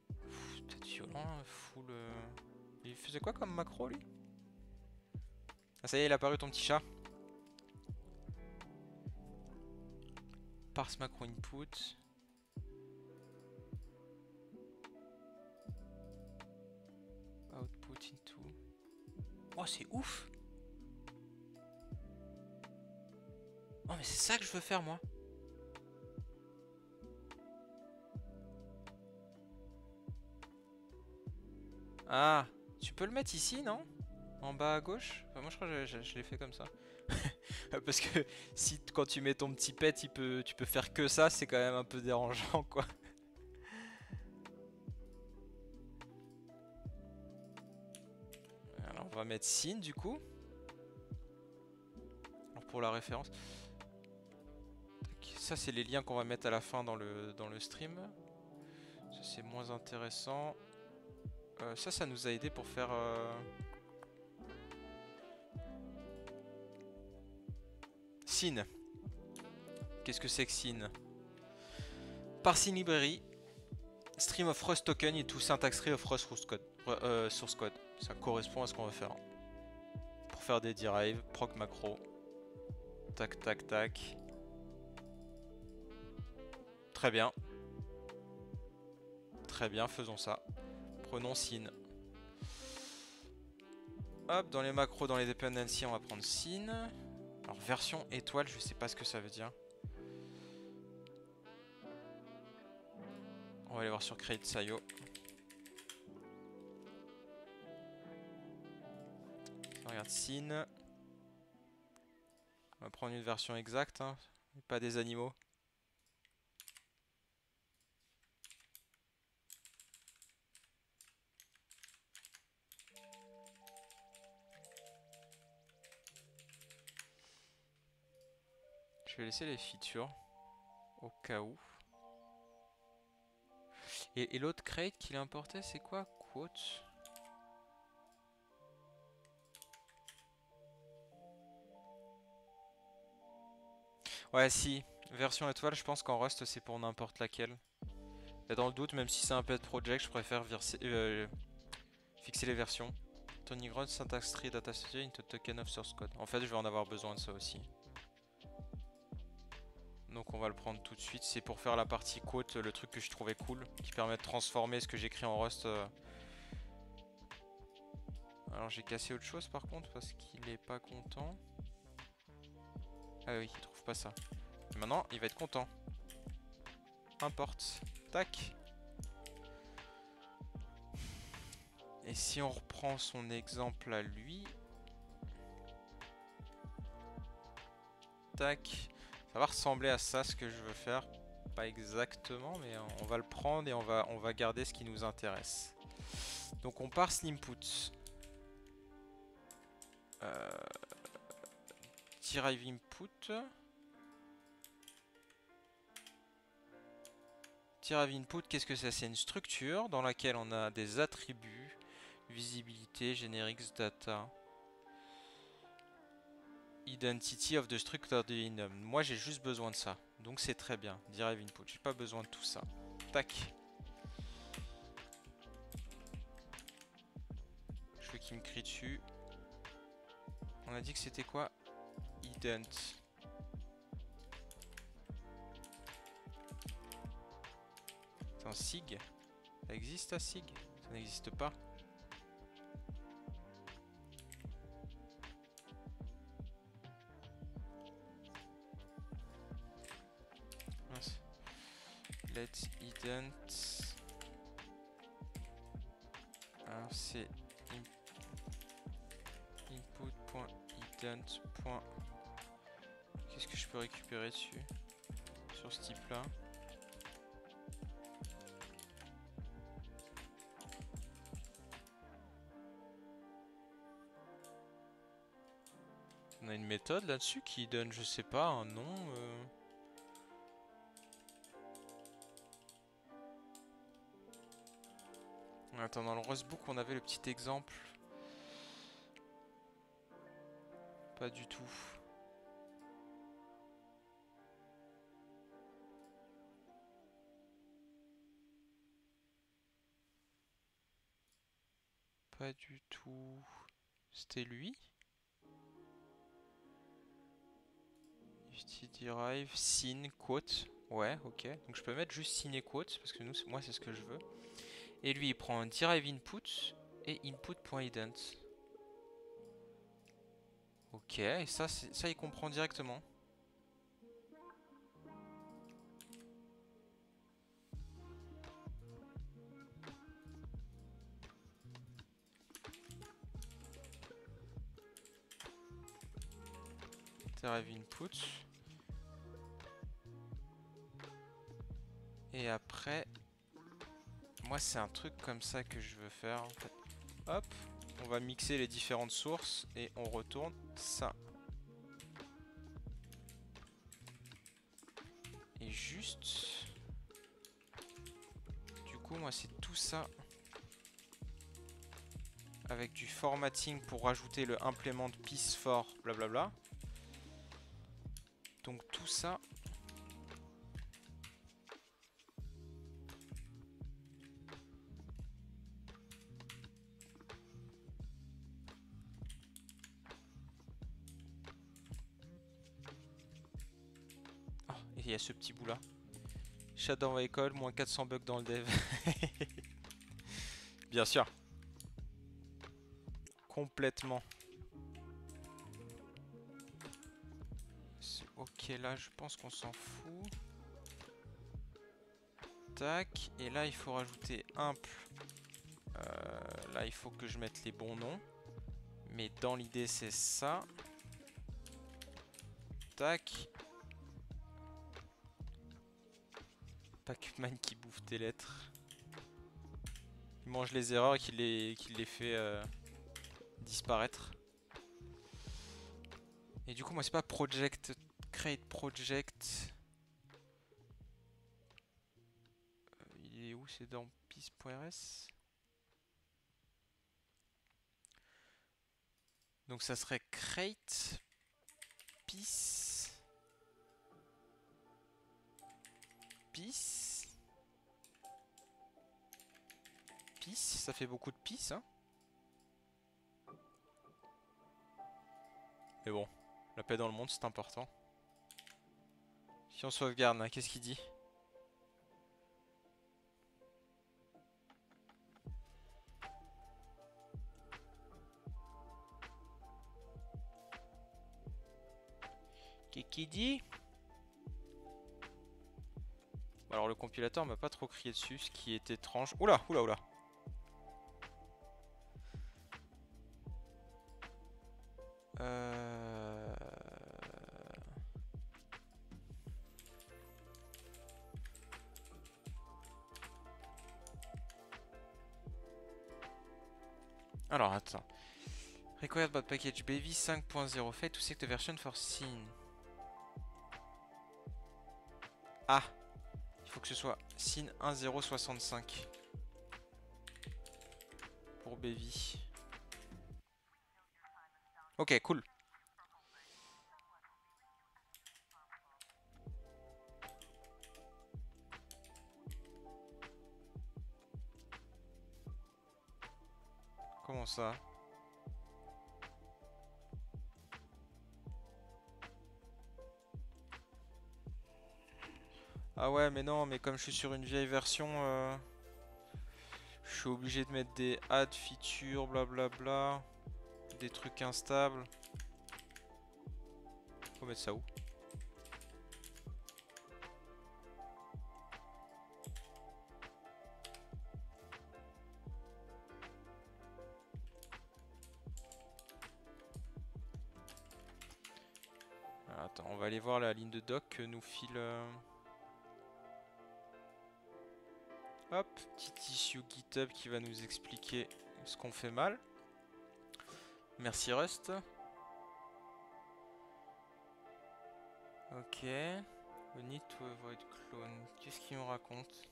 Peut-être violent, full... Il faisait quoi comme macro lui? Ah ça y est, il a apparu ton petit chat. Parse macro input. Output into... Oh c'est ouf! Oh mais c'est ça que je veux faire moi. Ah, tu peux le mettre ici, non? En bas à gauche? Enfin, moi je crois que je l'ai fait comme ça. Parce que si quand tu mets ton petit pet, tu peux faire que ça, c'est quand même un peu dérangeant quoi. Alors on va mettre sin du coup. Alors pour la référence. Ça c'est les liens qu'on va mettre à la fin dans le stream. Ça c'est moins intéressant. Ça nous a aidé pour faire... Sin. Qu'est-ce que c'est que sin? parsing library, stream of Rust token into syntax tree of Rust source code. Ça correspond à ce qu'on veut faire. Pour faire des derives, proc macro. Tac, tac, tac. Très bien. Très bien, faisons ça. Prenons sin. Hop, dans les macros, dans les dependencies, on va prendre sin. Alors, version étoile, je sais pas ce que ça veut dire. On va aller voir sur create.io. On regarde sin. On va prendre une version exacte, hein, pas des animaux. Je vais laisser les features au cas où. Et l'autre crate qu'il a importé, c'est quoi? Quote. Ouais, si. Version étoile, je pense qu'en Rust, c'est pour n'importe laquelle. Et dans le doute, même si c'est un pet project, je préfère fixer les versions. Tony Grunt, syntax tree, data studio, into token of source code. En fait, je vais en avoir besoin de ça aussi. Donc on va le prendre tout de suite. C'est pour faire la partie quote, le truc que je trouvais cool, qui permet de transformer ce que j'écris en Rust. Alors j'ai cassé autre chose par contre, parce qu'il est pas content. Ah oui, il trouve pas ça. Et maintenant, il va être content. Importe. Tac. Et si on reprend son exemple à lui. Tac. Ça va ressembler à ça, ce que je veux faire. Pas exactement, mais on va le prendre et on va garder ce qui nous intéresse. Donc on parse l'input. Derive input. Derive input, qu'est-ce que c'est? C'est une structure dans laquelle on a des attributs. Visibilité, generics, data. Identity of the structure de enum. Moi j'ai juste besoin de ça. Donc c'est très bien. Derive input. J'ai pas besoin de tout ça. Tac. Je veux qu'il me crie dessus. On a dit que c'était quoi? Ident. Attends, sig. Ça existe à sig? Ça n'existe pas. Let ident. Alors c'est input.ident. Qu'est-ce que je peux récupérer dessus? Sur ce type là. On a une méthode là-dessus qui donne, je sais pas, un nom. Attends, dans le Rustbook, on avait le petit exemple. Pas du tout. Pas du tout. C'était lui? Derive, sin, quote. Ouais, ok. Donc je peux mettre juste sin et quote, parce que moi c'est ce que je veux. Et lui il prend un derive input et input.ident. Ok, et ça il comprend directement. Derive input. Et après, moi c'est un truc comme ça que je veux faire en fait. Hop, on va mixer les différentes sources et on retourne ça. Et juste, du coup moi c'est tout ça avec du formatting pour rajouter le implement piece for blablabla. Donc tout ça il y a ce petit bout là. Chat dans ma école, moins 400 bugs dans le dev. Bien sûr. Complètement. Ok, là je pense qu'on s'en fout. Tac. Et là il faut rajouter imp. Là il faut que je mette les bons noms. Mais dans l'idée c'est ça. Tac. Pac-Man qui bouffe tes lettres. Il mange les erreurs et qu'il les fait disparaître. Et du coup moi c'est pas project, create project. Il est où? C'est dans peace.rs. Donc ça serait create peace. Peace. Peace, ça fait beaucoup de peace, hein. Mais bon, la paix dans le monde c'est important. Si on sauvegarde, hein, qu'est-ce qu'il dit? Qu'est-ce qu'il dit? Alors le compilateur m'a pas trop crié dessus, ce qui est étrange. Oula, oula, oula. Alors attends. Required by package baby 5.0 fait to select the version for scene. Ah, il faut que ce soit scene 1.0.65 pour baby. Ok, cool. Comment ça? Ah ouais, mais non, mais comme je suis sur une vieille version, je suis obligé de mettre des add features, blablabla, des trucs instables. Faut mettre ça où? Alors, attends, on va aller voir la ligne de doc que nous file... Hop, petit issue GitHub qui va nous expliquer ce qu'on fait mal. Merci Rust. Ok. We need to avoid clone. Qu'est-ce qu'il me raconte?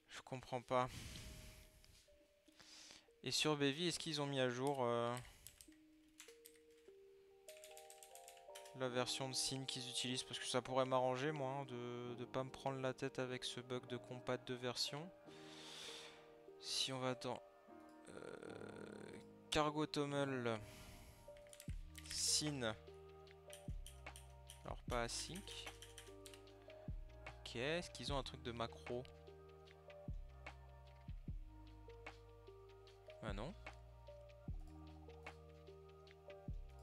Je comprends pas. Et sur Baby, est-ce qu'ils ont mis à jour la version de scene qu'ils utilisent? Parce que ça pourrait m'arranger moi hein, de pas me prendre la tête avec ce bug de compat de version. Si on va dans Cargo Toml scene. Alors pas async. Ok, est-ce qu'ils ont un truc de macro? Ah non.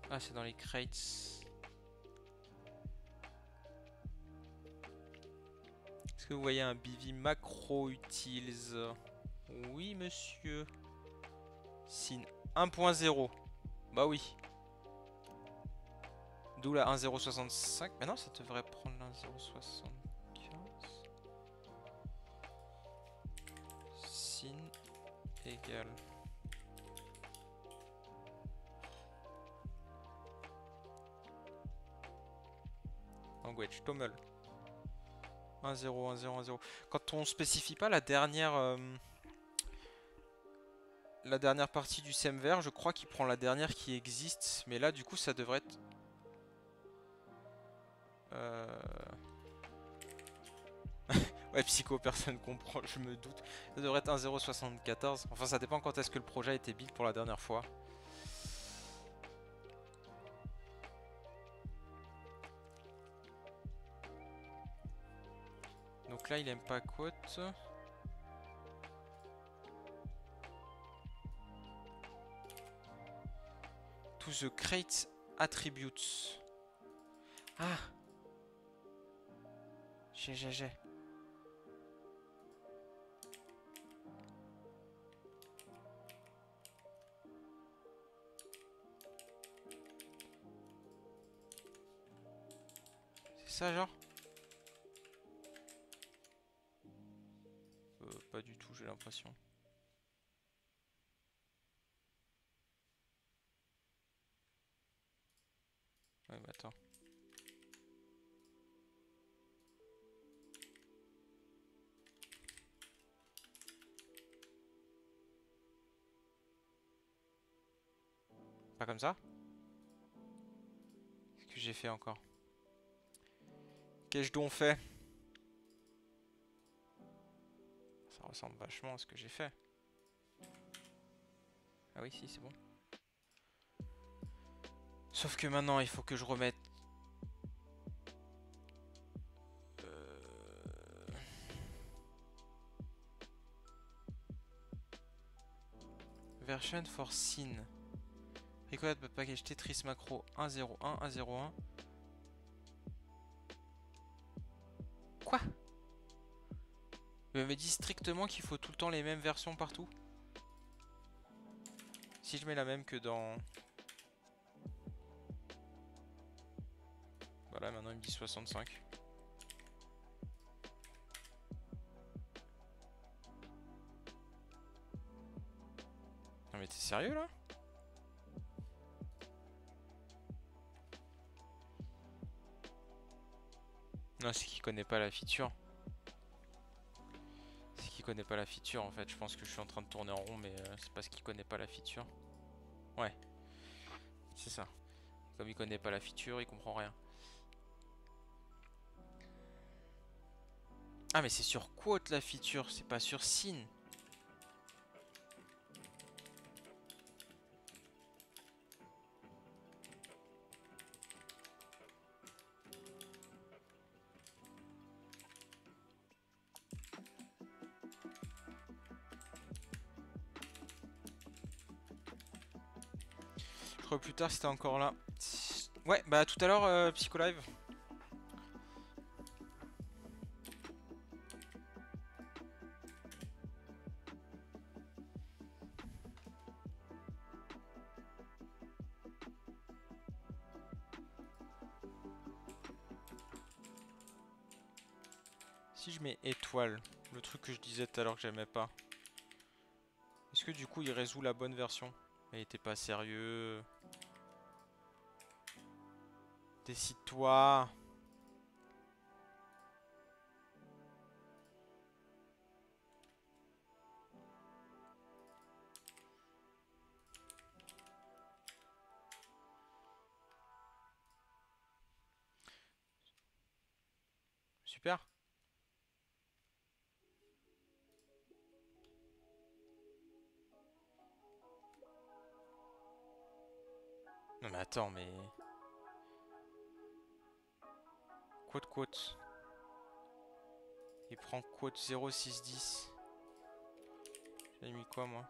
Ah c'est dans les crates. Est-ce que vous voyez un BV macro utils? Oui monsieur. Scene 1.0. Bah oui. D'où la 1.065. Mais non, ça devrait prendre la 1.075. Scene égale. Language, Toml. 1.0, 1.0, 1.0. Quand on spécifie pas la dernière partie du semver, je crois qu'il prend la dernière qui existe. Mais là, du coup, ça devrait être... Ouais, Psycho, personne comprend, je me doute. Ça devrait être 1.074. Enfin, ça dépend quand est-ce que le projet a été build pour la dernière fois. Donc là, il aime pas quote. To the crate attributes. Ah! J'ai. C'est ça, genre? Pas du tout, j'ai l'impression. Ouais, mais attends. Pas comme ça? Qu'est-ce que j'ai fait encore? Qu'ai-je donc fait? Ça ressemble vachement à ce que j'ai fait. Ah oui, si, c'est bon. Sauf que maintenant, il faut que je remette... Version for scene. Required package Tetris macro 1.0.1, 1.0.1. Quoi? Il me dit strictement qu'il faut tout le temps les mêmes versions partout. Si je mets la même que dans... Voilà, maintenant il me dit 65. Non mais t'es sérieux là? Non, c'est qu'il connaît pas la feature. C'est qu'il connaît pas la feature en fait. Je pense que je suis en train de tourner en rond, mais c'est parce qu'il connaît pas la feature. Ouais, c'est ça. Comme il connaît pas la feature, il comprend rien. Ah mais c'est sur quote la feature, c'est pas sur scene. Je crois plus tard c'était encore là. Ouais, bah tout à l'heure, Psycho Live. Si je mets étoile, le truc que je disais tout à l'heure que j'aimais pas, est-ce que du coup il résout la bonne version? Il était pas sérieux. Décide-toi. Super. Non mais attends, mais... Quote. Il prend quote 0610. J'ai mis quoi moi?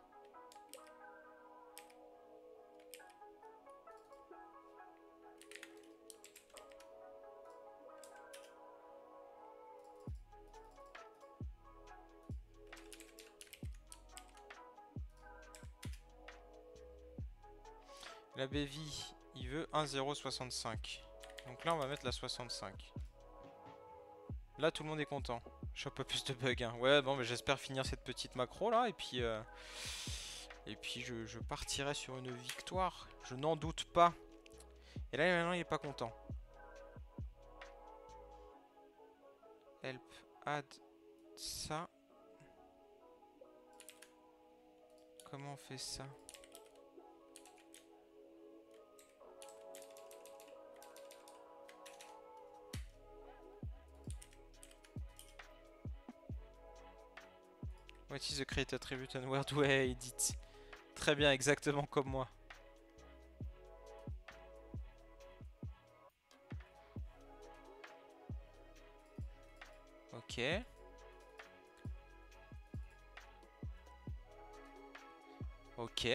La BV, il veut 1.065. Donc là on va mettre la 65. Là tout le monde est content. Je chope pas plus de bugs hein. Ouais bon mais j'espère finir cette petite macro là et puis je partirai sur une victoire. Je n'en doute pas. Et là maintenant il est pas content. Help add ça. Comment on fait ça? What is the create attribute and where do I edit? Très bien, exactement comme moi. Ok. Ok.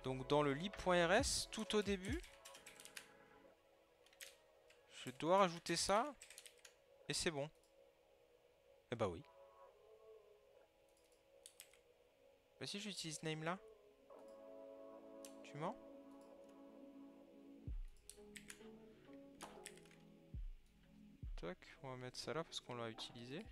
Donc dans le lib.rs, tout au début, je dois rajouter ça. Et c'est bon. Eh bah oui. Bah si j'utilise name là. Tu mens? Toc, on va mettre ça là parce qu'on l'a utilisé.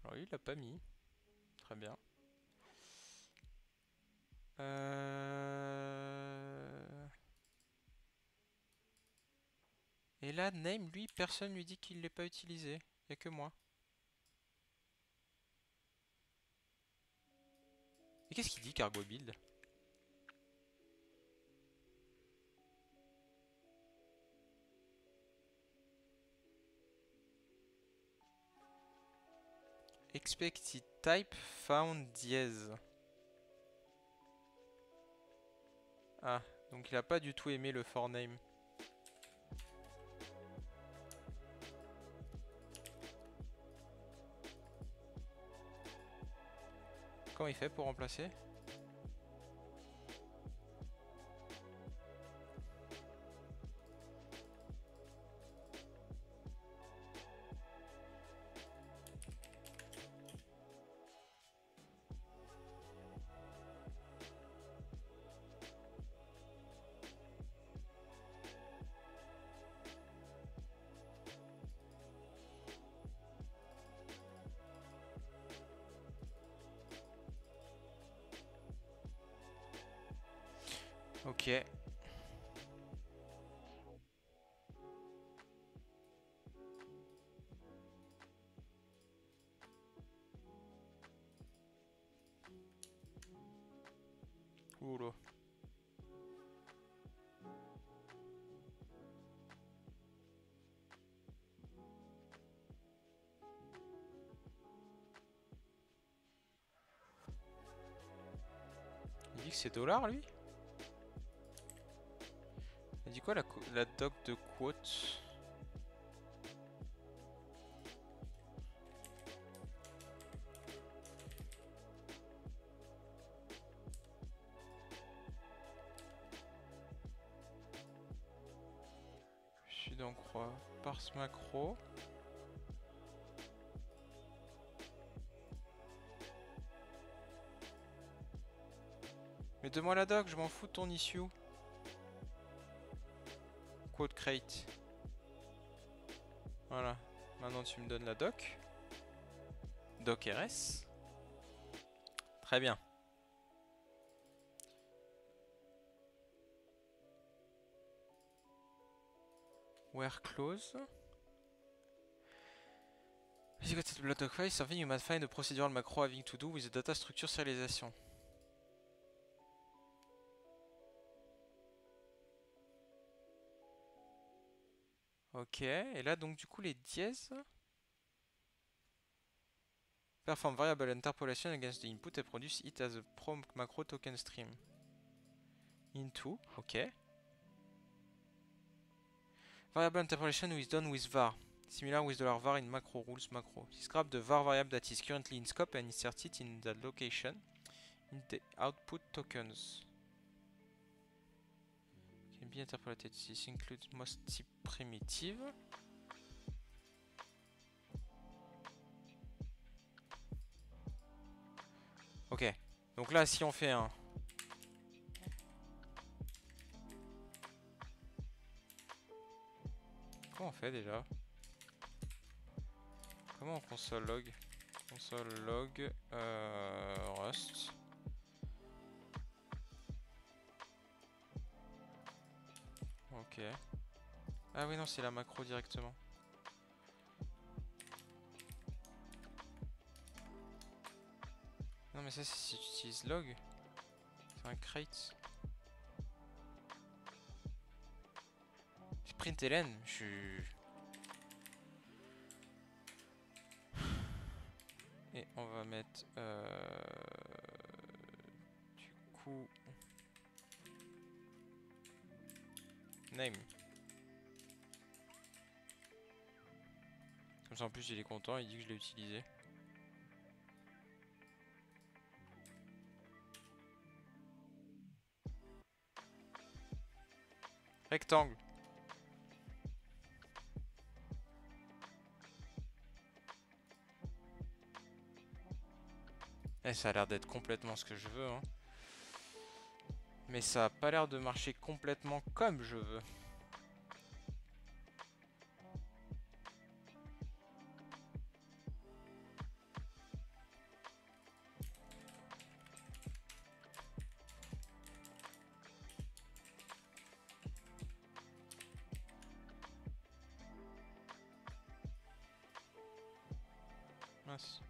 Alors il l'a pas mis. Très bien. Et là, name, lui, personne lui dit qu'il l'ait pas utilisé. Y a que moi. Et qu'est-ce qu'il dit, cargo build? Expected type found dièse. Ah, donc il a pas du tout aimé le for name. Comment il fait pour remplacer? Ok. Oula. Il dit que c'est dollar lui? Il dit quoi la doc de quote? Je suis dans quoi? Parse macro. Mais donne-moi la doc, je m'en fous de ton issue. Quote crate. Voilà. Maintenant tu me donnes la doc. Doc RS. Très bien. Where close. If you got the block doc file, something you might find a procedural macro having to do with the data structure serialization. Ok, et là donc du coup les dièses. Perform variable interpolation against the input and produce it as a prompt macro token stream. Into, ok. Variable interpolation is done with var. Similar with $var in macro rules macro. Just grab the var variable that is currently in scope and insert it in that location in the output tokens. Can be interpolated. This includes most type primitive. Ok, donc là si on fait un... Comment on fait déjà? Comment on console log? Console log Rust. Ok. Ah oui non c'est la macro directement. Non mais ça c'est si tu utilises log. C'est un crate. Sprint Hélène, je suis... Et on va mettre... du coup... Name. Comme ça en plus il est content, il dit que je l'ai utilisé. Rectangle. Et ça a l'air d'être complètement ce que je veux, hein. Mais ça a pas l'air de marcher complètement comme je veux. Mince.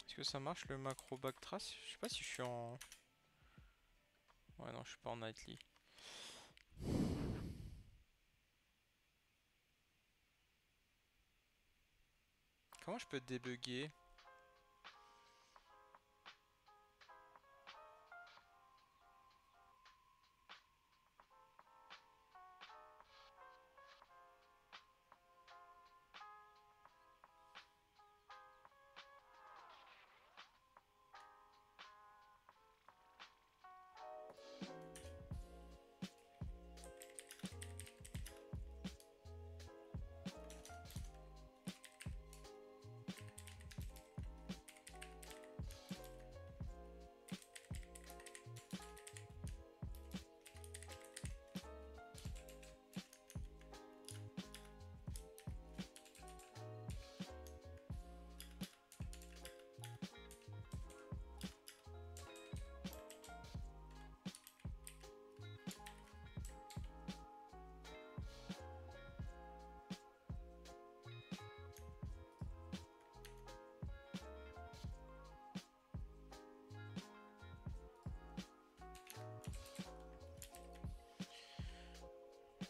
Est-ce que ça marche le macro backtrace? Je sais pas si je suis en... Ouais non, je suis pas en nightly. Comment je peux débugger?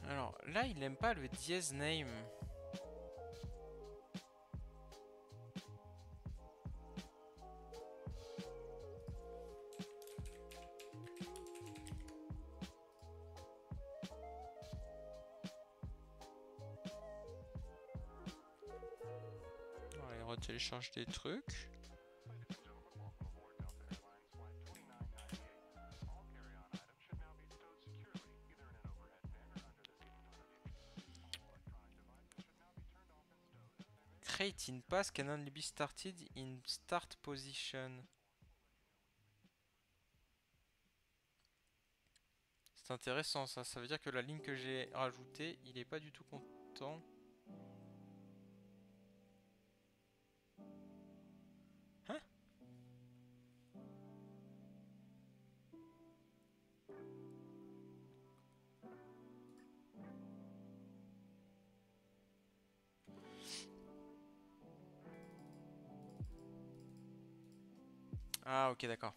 Alors là, il aime pas le dièse name. Alors, il retélécharge des trucs. Create in pass can only be started in start position. C'est intéressant ça, ça veut dire que la ligne que j'ai rajoutée, il est pas du tout content. Hein? Ah ok d'accord.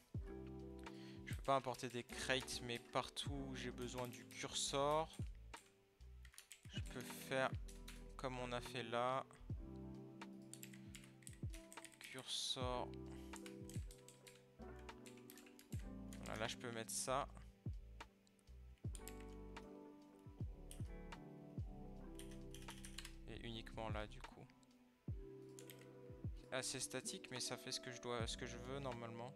Je peux pas importer des crates mais partout où j'ai besoin du cursor, je peux faire comme on a fait là. Cursor. Voilà, là je peux mettre ça. Et uniquement là du coup. C'est assez statique mais ça fait ce que je veux normalement.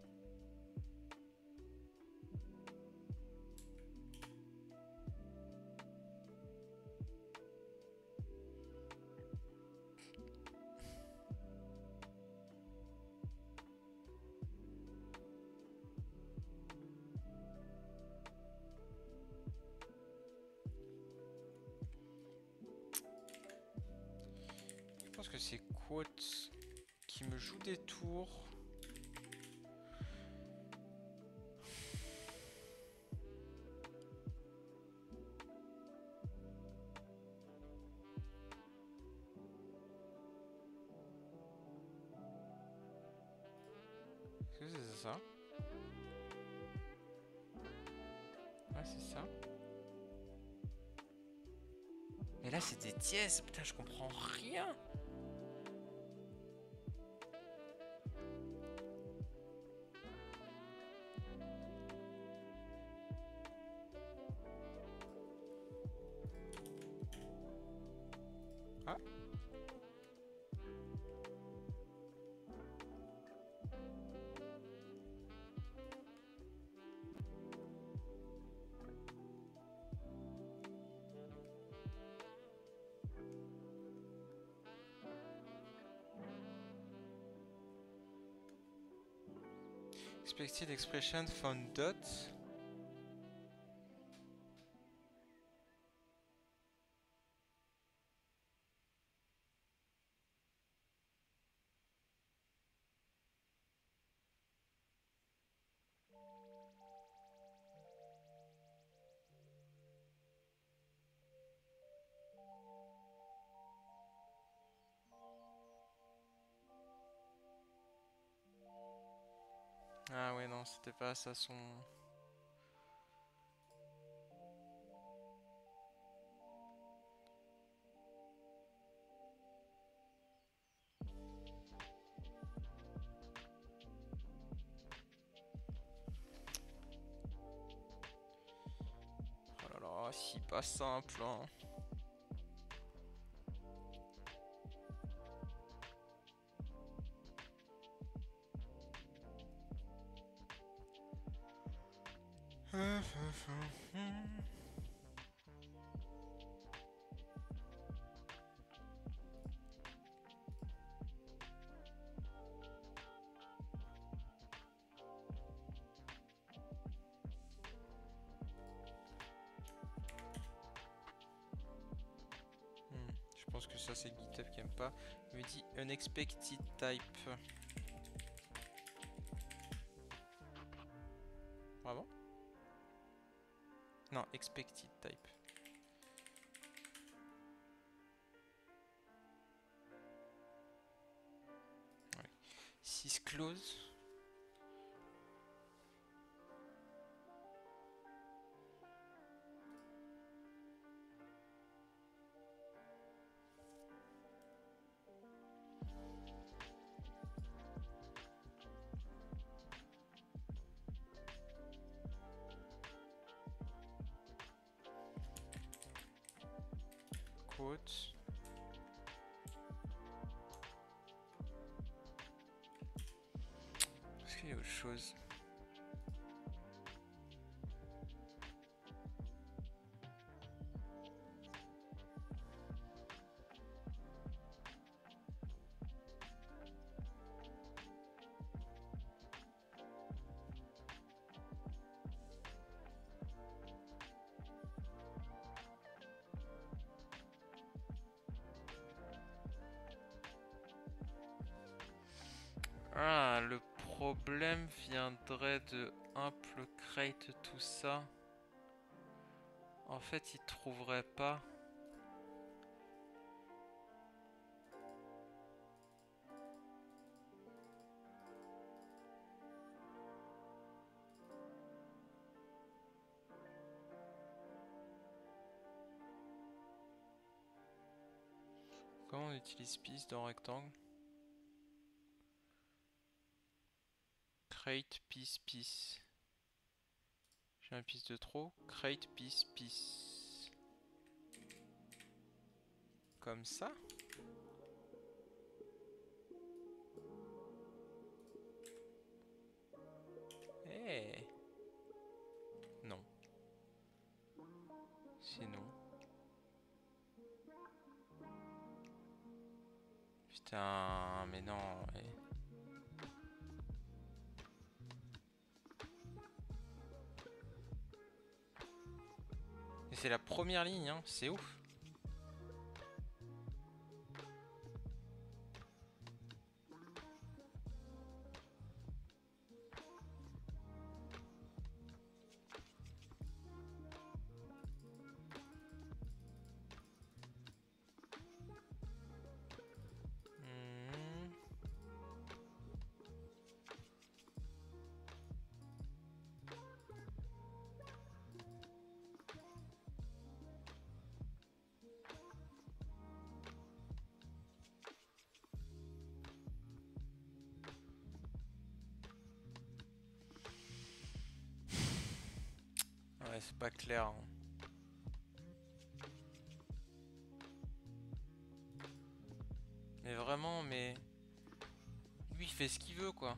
Je pense que c'est Quote qui me joue des tours. que c'est ça? Ouais, c'est ça. Mais là, c'est des dièses. Putain, je comprends rien. Ah. Expected expression found dot. Ah ouais, non, c'était pas ça son... Oh là là, si pas simple, hein. Je pense que ça c'est GitHub qui aime pas. Il me dit unexpected type. Vraiment? Non, expected type. Ouais. Sysclose. Quote. Est-ce qu'il y a autre chose? Ah, le problème viendrait de Imple crate tout ça. En fait, il trouverait pas. Comment on utilise piece dans rectangle? Crate piece piece. J'ai un piece de trop. Crate piece piece. Comme ça. Eh. Non. Sinon. Putain, mais non. Et c'est la première ligne, hein. C'est ouf. Ouais, c'est pas clair, hein. Mais vraiment, mais... Lui, il fait ce qu'il veut, quoi.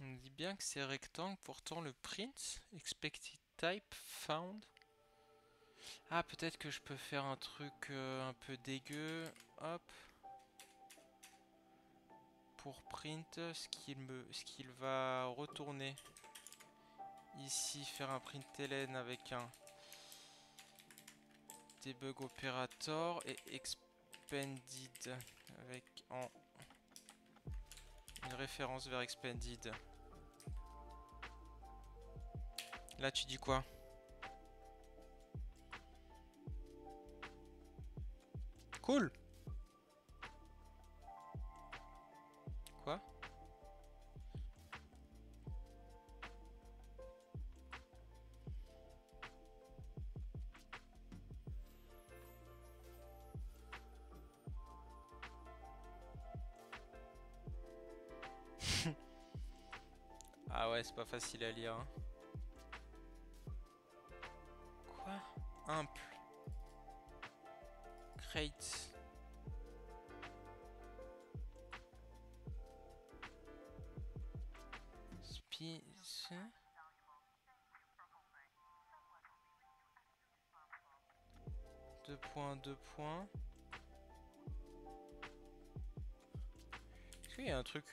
On dit bien que c'est rectangle, pourtant le print, expected type, found. Ah, peut-être que je peux faire un truc un peu dégueu. Hop. Pour print, ce qu'il va retourner. Ici, faire un println avec un debug operator et expanded avec en une référence vers expanded. Là, tu dis quoi? Cool. Quoi? Ah ouais, c'est pas facile à lire, hein. Quoi? Imple. Crate. Spice. Deux points, deux points. Est-ce qu'il y a un truc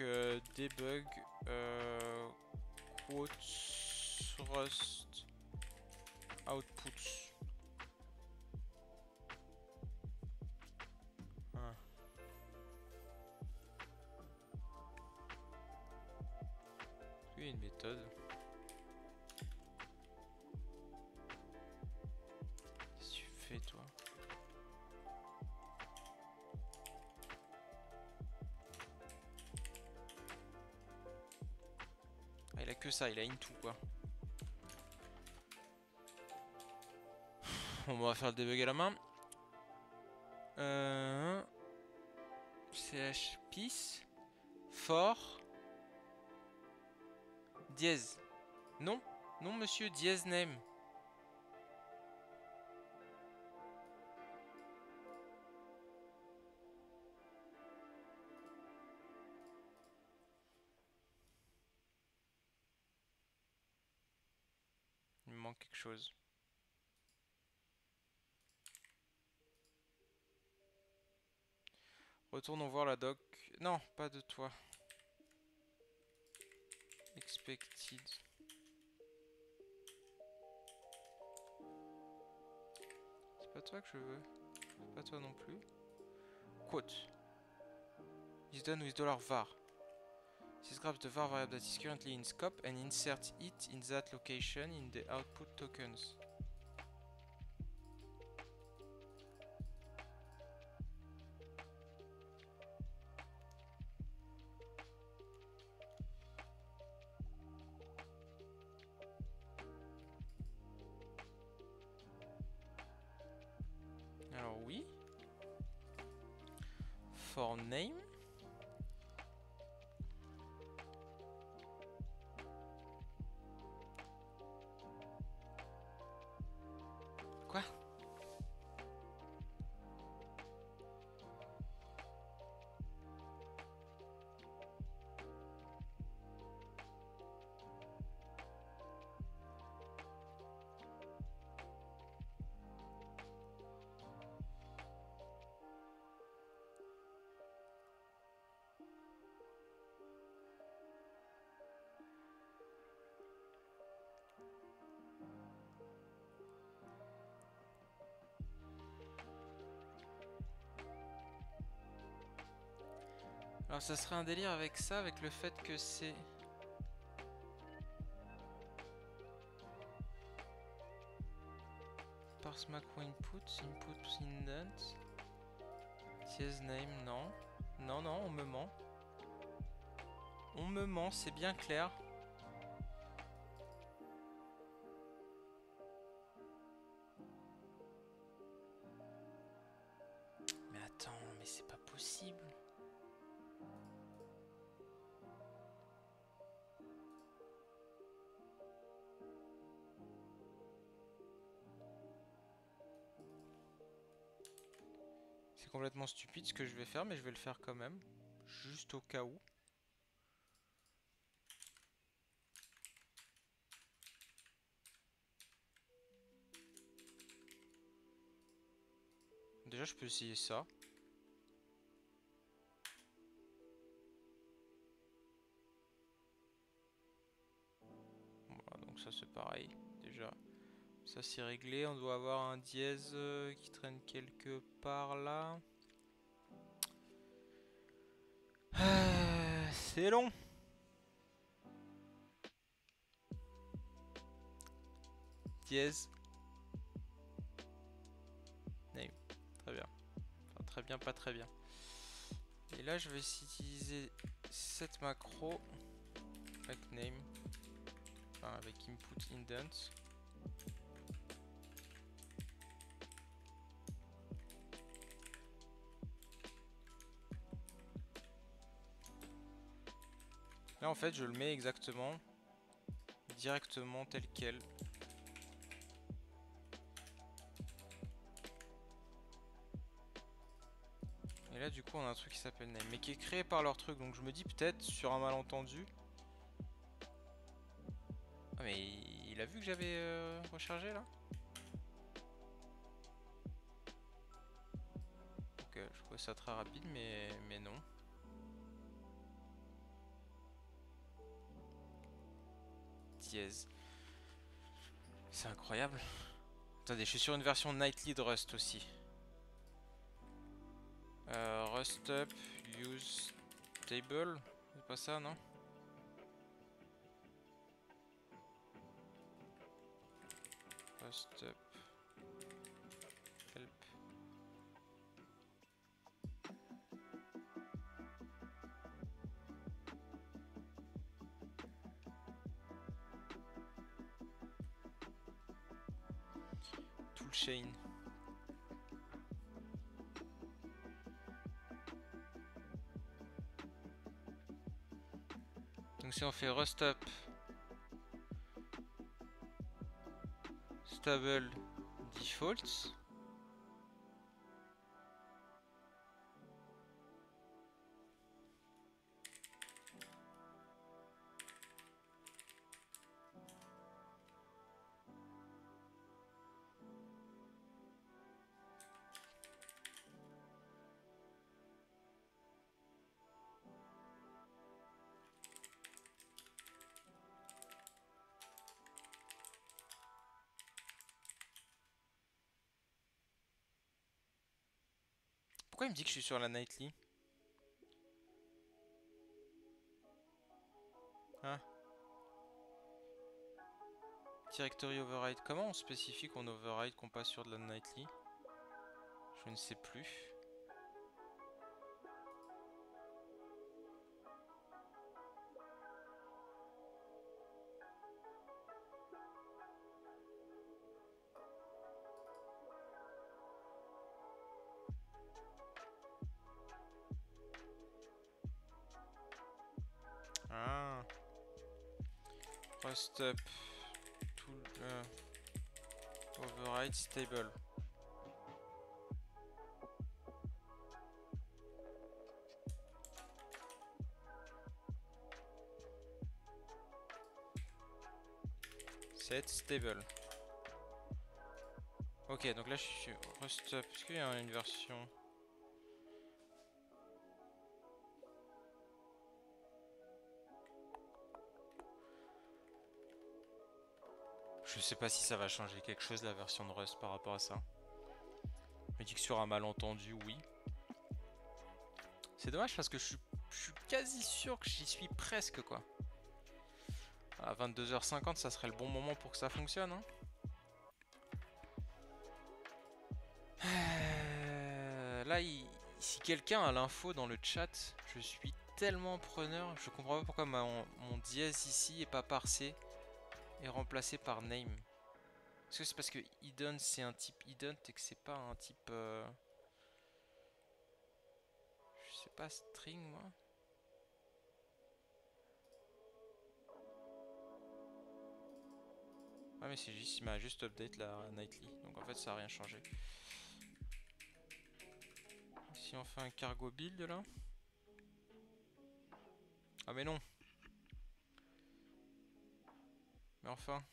debug quotes rust outputs? Ah. Est-ce qu'il y a une méthode? Qu'est-ce que tu fais toi? Ah, il a que ça, il a into quoi. On va faire le debug à la main. CH peace for dièse. Non, non monsieur, dièse name. Il me manque quelque chose. Retournons voir la doc. Non, pas de toi. Expected. C'est pas toi que je veux. C'est pas toi non plus. Quote. Is done with $var. This grabs the var variable that is currently in scope and insert it in that location in the output tokens. Alors oui. For name. Quoi? Alors ça serait un délire avec ça, avec le fait que c'est... Parse macro input, input indent. Dièse name, non. Non, non, on me ment. On me ment, c'est bien clair. Mais attends, mais c'est pas possible. C'est complètement stupide ce que je vais faire, mais je vais le faire quand même. Juste au cas où. Déjà, je peux essayer ça. Voilà, donc ça c'est pareil, déjà. Ça c'est réglé, on doit avoir un dièse qui traîne quelque part là. C'est long. Dièse. Name. Très bien. Enfin, très bien, pas très bien. Et là, je vais utiliser cette macro avec name. Enfin, avec input indent. Là, en fait, je le mets exactement, directement tel quel. Et là, du coup, on a un truc qui s'appelle name, mais qui est créé par leur truc. Donc, je me dis peut-être sur un malentendu. Ah, mais il a vu que j'avais rechargé là? Ok, je trouvais ça très rapide, mais non. Dièse. C'est incroyable. Attendez, je suis sur une version Nightly de Rust aussi. Rust up, use table. C'est pas ça, non? Rust up. Help. Toolchain. Donc si on fait rust up stable defaults. Pourquoi il me dit que je suis sur la Nightly? Hein? Directory override. Comment on spécifie qu'on override, qu'on passe sur de la Nightly? Je ne sais plus. Ah. Rust up tool override stable. Set stable. Ok, donc là je suis rust up. Est-ce qu'il y a une version? Je sais pas si ça va changer quelque chose la version de Rust par rapport à ça. Je me dis que sur un malentendu, oui. C'est dommage parce que je suis Je suis quasi sûr que j'y suis presque quoi. À 22h50 ça serait le bon moment pour que ça fonctionne hein. Là si quelqu'un a l'info dans le chat, je suis tellement preneur. Je comprends pas pourquoi mon dièse ici est pas parsé et remplacé par name. Est-ce que c'est parce que hidden c'est un type hidden et que c'est pas un type je sais pas, string moi. Ah mais c'est juste, il m'a juste update la nightly, donc en fait ça a rien changé. Si on fait un cargo build là. Ah mais non. Mais enfin.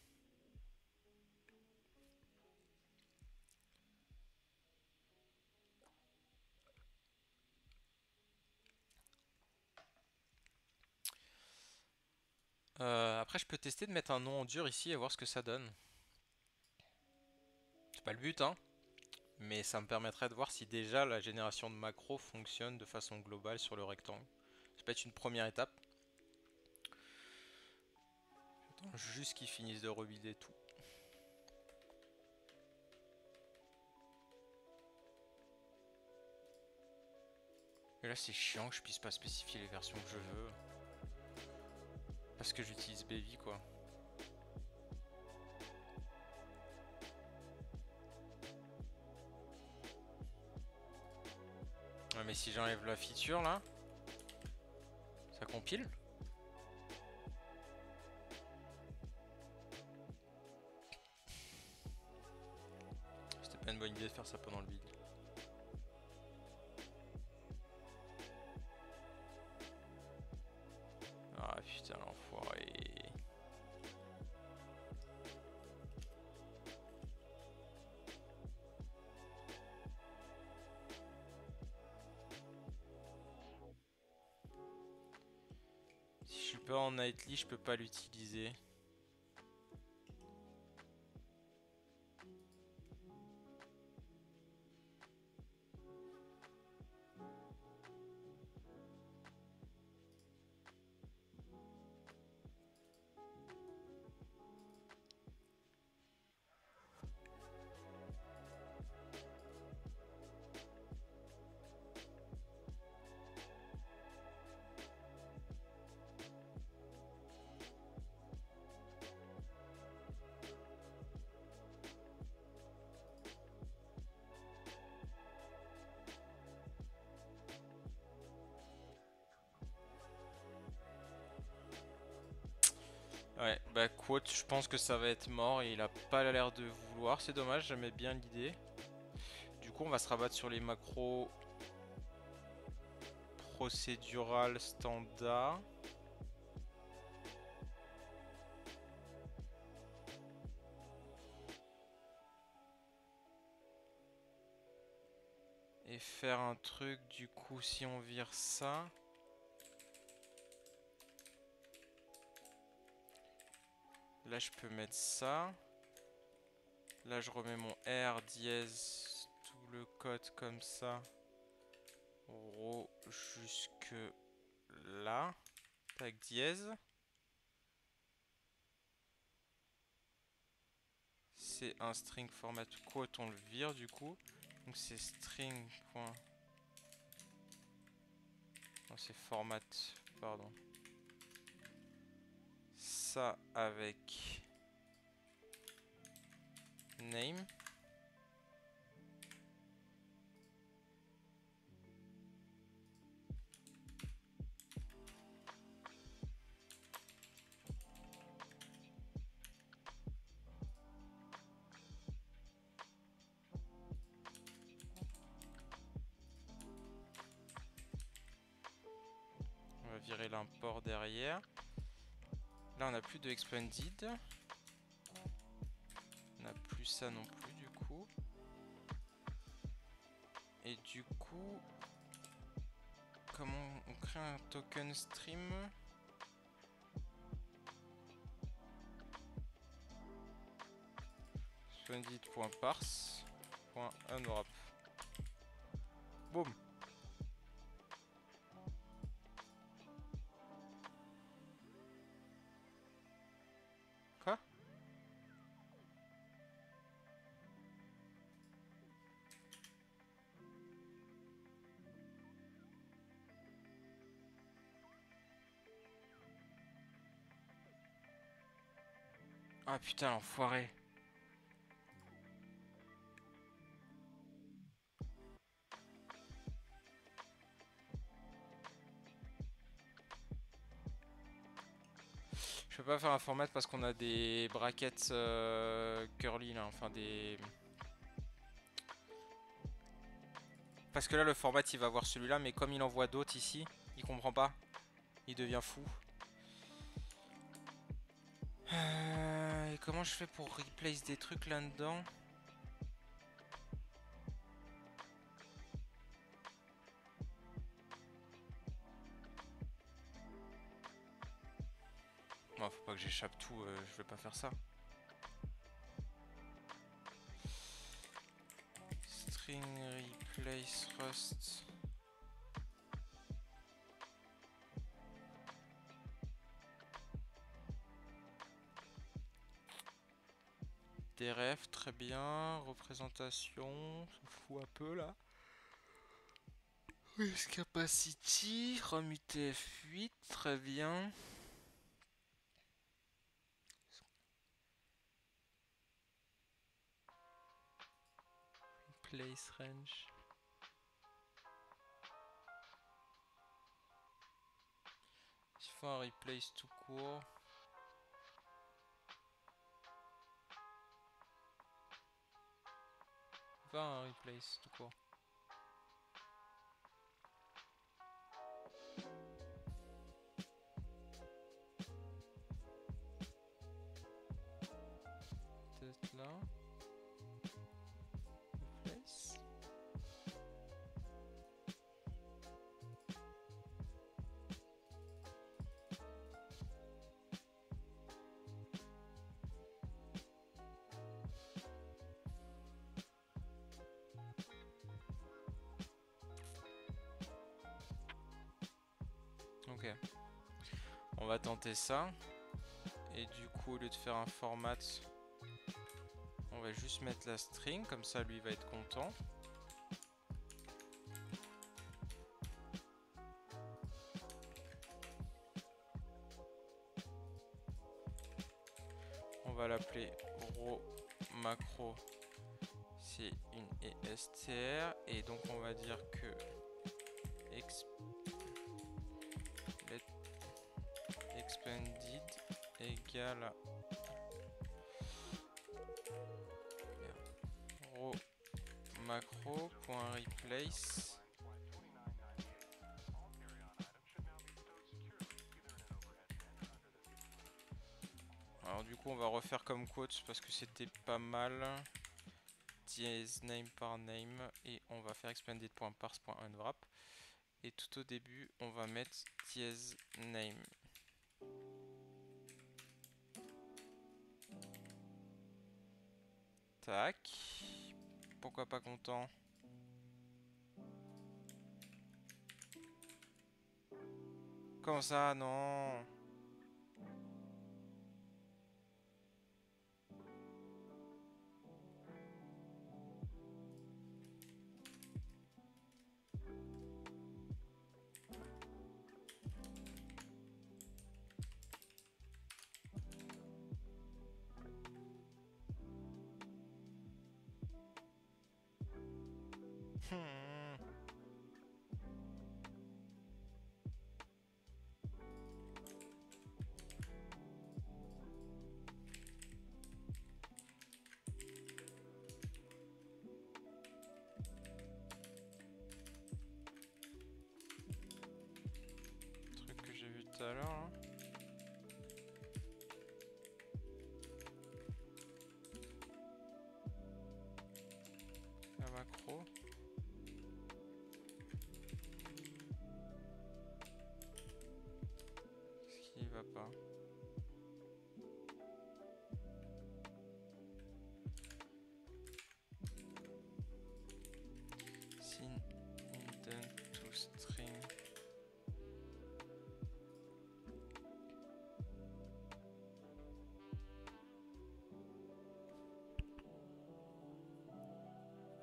Après je peux tester de mettre un nom en dur ici et voir ce que ça donne. C'est pas le but hein. Mais ça me permettrait de voir si déjà la génération de macros fonctionne de façon globale sur le rectangle. Ça peut être une première étape. J'attends juste qu'ils finissent de rebuilder tout. Et là c'est chiant que je puisse pas spécifier les versions que je veux. Parce que j'utilise Baby quoi. Ouais, mais si j'enlève la feature là, ça compile. C'était pas une bonne idée de faire ça pendant le build. Ah putain l'enfoiré. Si je suis pas en nightly, je peux pas l'utiliser. Ouais, bah quote, je pense que ça va être mort et il a pas l'air de vouloir, c'est dommage, j'aimais bien l'idée. Du coup on va se rabattre sur les macros procédural standard. Et faire un truc du coup si on vire ça. Là je peux mettre ça. Là je remets mon R dièse, tout le code comme ça. Rho jusque là. Tac dièse. C'est un string format quote, on le vire du coup. Donc c'est string. Non c'est format, pardon. Ça avec name. On va virer l'import derrière. Là on n'a plus de expanded. On n'a plus ça non plus du coup. Et du coup, comment on crée un token stream? Expanded.parse.unwrap. Boum. Ah putain, l'enfoiré. Je peux pas faire un format parce qu'on a des brackets curly là, enfin des... Parce que là le format il va voir celui-là, mais comme il en voit d'autres ici, il comprend pas. Il devient fou. Et comment je fais pour replace des trucs là-dedans? Non, faut pas que j'échappe tout, je vais pas faire ça. String replace rust. DRF, très bien. Représentation, on s'en fout un peu là. Risk capacity, ROM UTF-8, très bien. Place range. Il faut un replace tout court. Va un replace tout court. Peut-être là. Replace. Ok. On va tenter ça. Et du coup, au lieu de faire un format, on va juste mettre la string. Comme ça, lui va être content. On va l'appeler raw macro. C'est une ESTR. Et donc, on va dire que expanded égale raw macro.replace. Alors du coup on va refaire comme quotes parce que c'était pas mal. Dièse name par name et on va faire expanded.parse.unwrap. Et tout au début on va mettre dièse name. Tac. Pourquoi pas content? Comment ça? Non. Truc que j'ai vu tout à l'heure. Hein. La macro. Qu'est-ce qui va pas? Sin indent to string.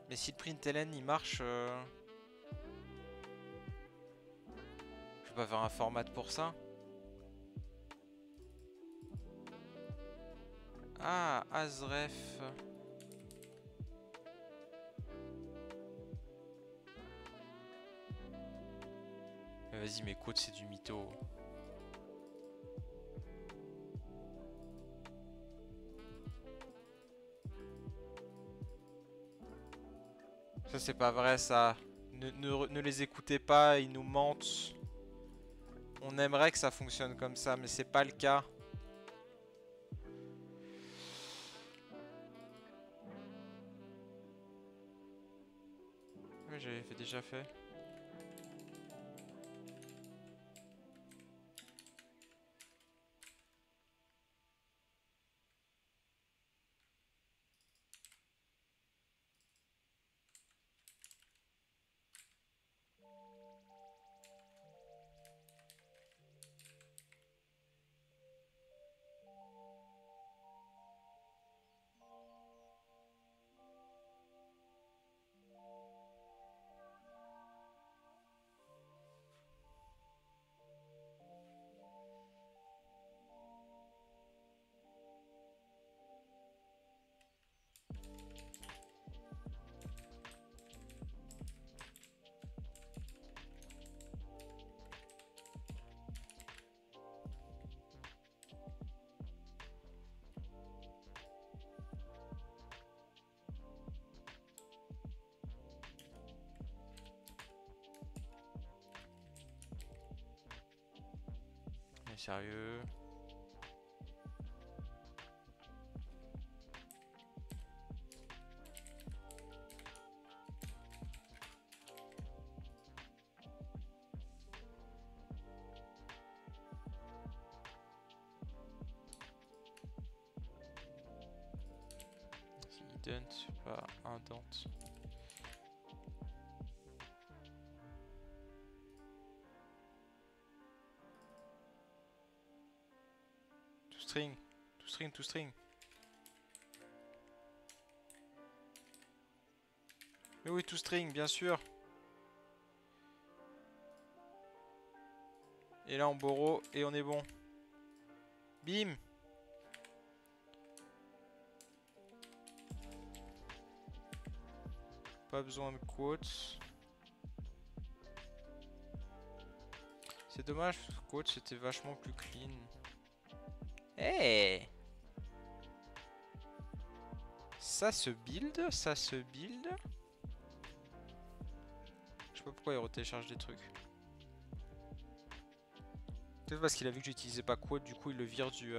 Mais si le println il marche, je peux pas faire un format pour ça. Ah, Azref. Vas-y, mes côtes, c'est du mytho. Ça, c'est pas vrai, ça. Ne les écoutez pas, ils nous mentent. On aimerait que ça fonctionne comme ça, mais c'est pas le cas. Oui, j'avais déjà fait. Mais sérieux. Ident, pas indent. To string. To string, to string. Mais oui, to string, bien sûr. Et là, on borrow et on est bon. Bim! Pas besoin de quotes. C'est dommage, quotes c'était vachement plus clean. Hey! Ça se build, ça se build. Je sais pas pourquoi il retélécharge des trucs. Peut-être parce qu'il a vu que j'utilisais pas quote, du coup il le vire du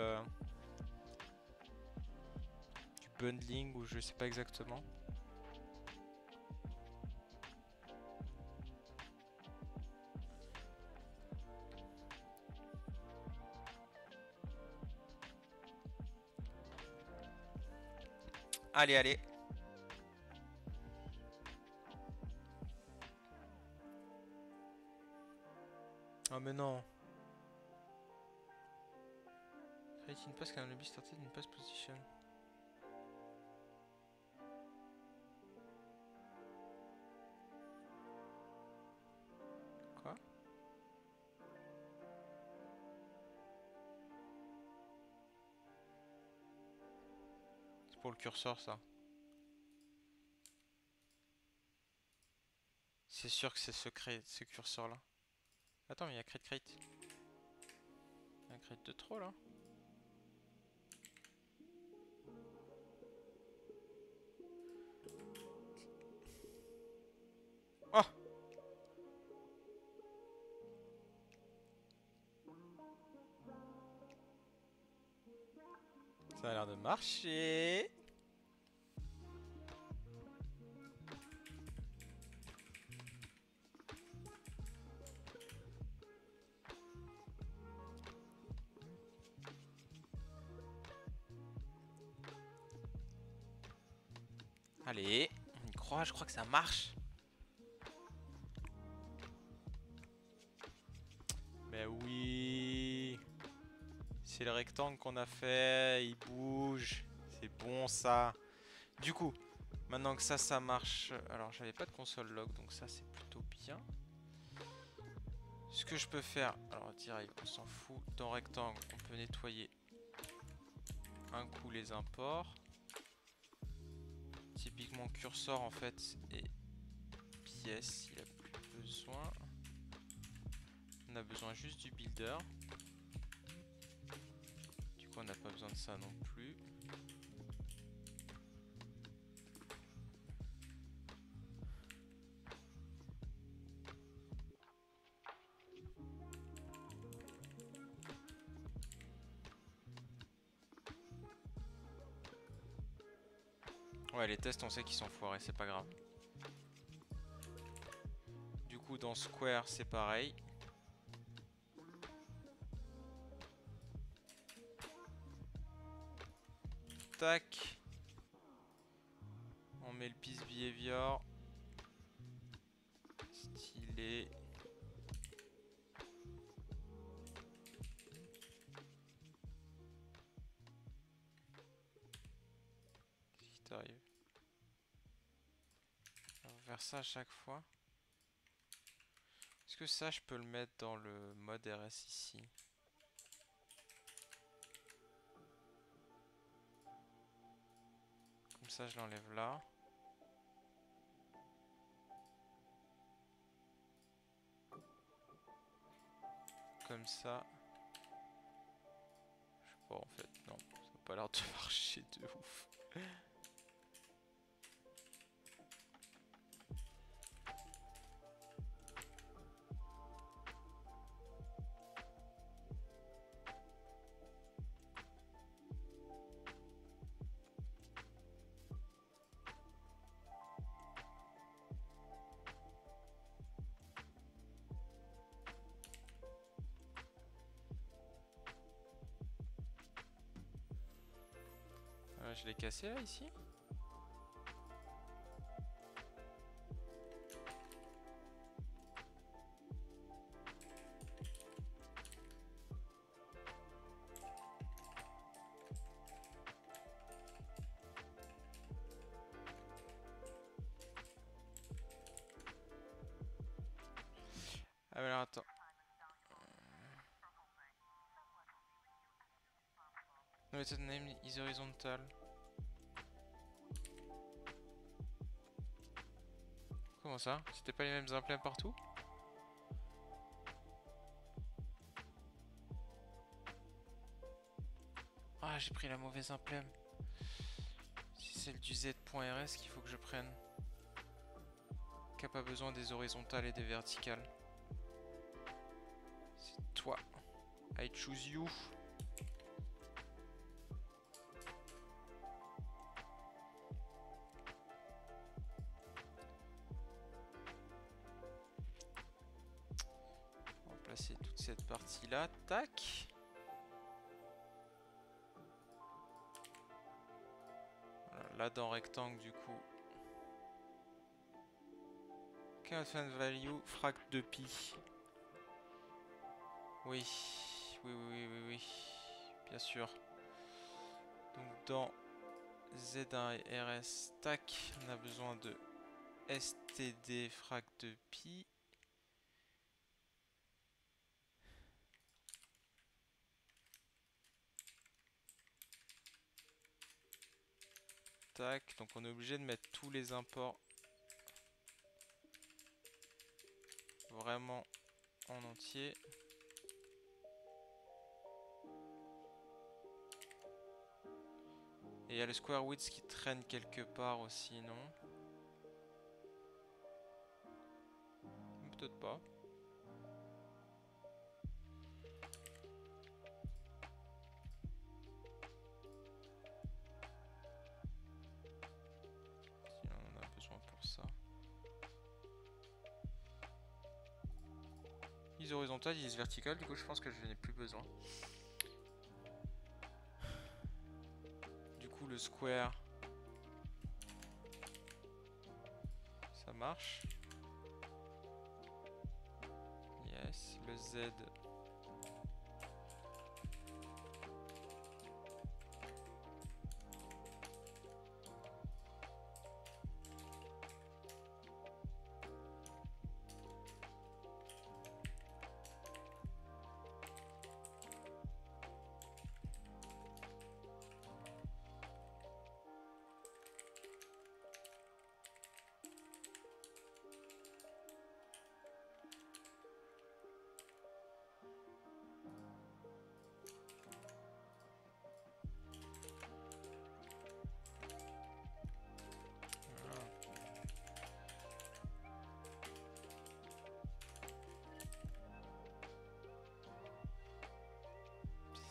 bundling ou je sais pas exactement. Allez, allez. Oh mais non. Create une pass can be started in pass position. Quoi? C'est pour le curseur ça. C'est sûr que c'est ce curseur là. Attends, mais il y a crate. Il y a un crate de trop là. Oh! Ça a l'air de marcher. Allez, on y croit, je crois que ça marche. Mais oui. C'est le rectangle qu'on a fait, il bouge. C'est bon ça. Du coup, maintenant que ça marche. Alors j'avais pas de console log, donc ça c'est plutôt bien. Ce que je peux faire, alors direct, on s'en fout. Dans rectangle, on peut nettoyer un coup les imports. Typiquement cursor en fait et pièce, il a plus besoin. On a besoin juste du builder. Du coup on n'a pas besoin de ça non plus. Ouais, les tests on sait qu'ils sont foirés, c'est pas grave. Du coup dans Square c'est pareil. Tac. On met le piece behavior. Stylé. Qu'est-ce qui t'arrive? On va faire ça à chaque fois. Est-ce que ça je peux le mettre dans le mode RS ici? Comme ça je l'enlève là. Comme ça. Je sais pas en fait, non, ça n'a pas l'air de marcher de ouf. Je l'ai cassé là ici. Ah mais alors attends. No method name is horizontal. Comment ça? C'était pas les mêmes implants partout? Ah, j'ai pris la mauvaise implème. C'est celle du z.rs qu'il faut que je prenne. Qui a pas besoin des horizontales et des verticales. C'est toi. I choose you. On va placer toute cette partie là. Tac. Voilà, là dans rectangle du coup. Constant value frac de pi. Oui. Oui. Bien sûr. Donc dans Z1 et RS, tac, on a besoin de STD frac de pi. Tac, donc on est obligé de mettre tous les imports vraiment en entier. Et il y a le square width qui traîne quelque part aussi, non? Peut-être pas. Si on en a besoin pour ça. Is horizontal, is vertical, du coup je pense que je n'ai plus besoin. Du coup le square, ça marche. Yes, le Z.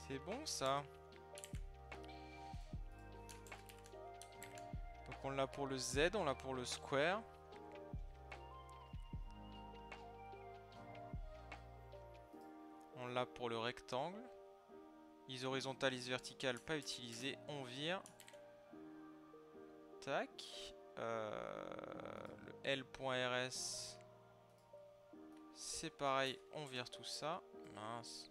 C'est bon ça. Donc on l'a pour le Z, on l'a pour le square. On l'a pour le rectangle. Is horizontal, is vertical, pas utilisé. On vire. Tac. Le L.rs. C'est pareil, on vire tout ça. Mince.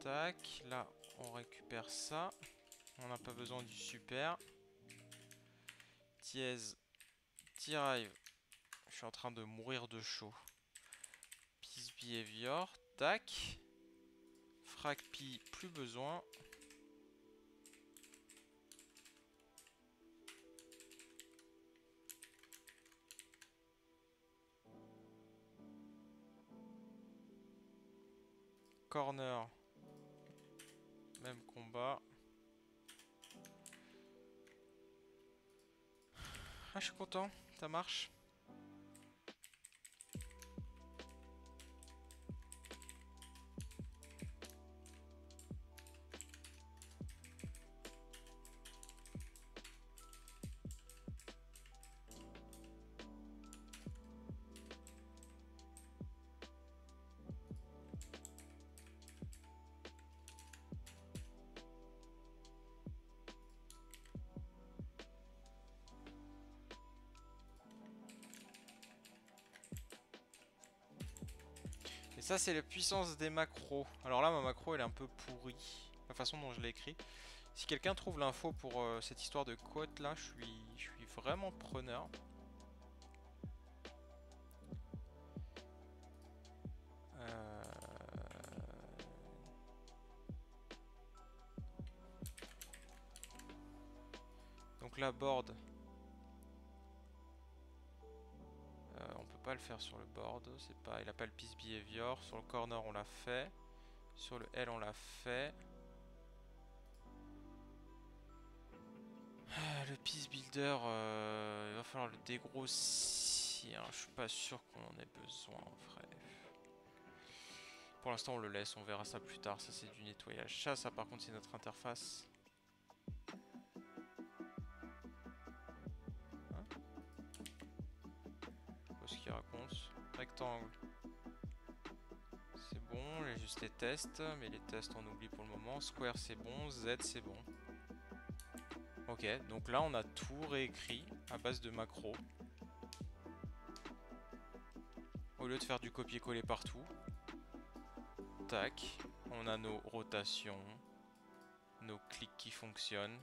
Tac. Là, on récupère ça. On n'a pas besoin du super. Dièse. Derive. Je suis en train de mourir de chaud. Peace behavior. Tac. Fracpi, plus besoin. Corner. Même combat. Ah, je suis content, ça marche. Et ça, c'est la puissance des macros. Alors là, ma macro, elle est un peu pourrie. La façon dont je l'ai écrit. Si quelqu'un trouve l'info pour cette histoire de quote là, je suis vraiment preneur. Donc la board. On peut pas le faire sur le board. C'est pas, il a pas le piece behavior. Sur le corner, on l'a fait. Sur le L, on l'a fait. Le piece builder, il va falloir le dégrossir. Je suis pas sûr qu'on en ait besoin en vrai. Pour l'instant on le laisse, on verra ça plus tard. Ça c'est du nettoyage. Ça par contre c'est notre interface. Hein, qu'est-ce qu'il raconte? Rectangle. C'est bon, j'ai juste les tests. Mais les tests on oublie pour le moment. Square c'est bon, Z c'est bon. Ok, donc là on a tout réécrit à base de macros. Au lieu de faire du copier-coller partout. Tac, on a nos rotations, nos clics qui fonctionnent.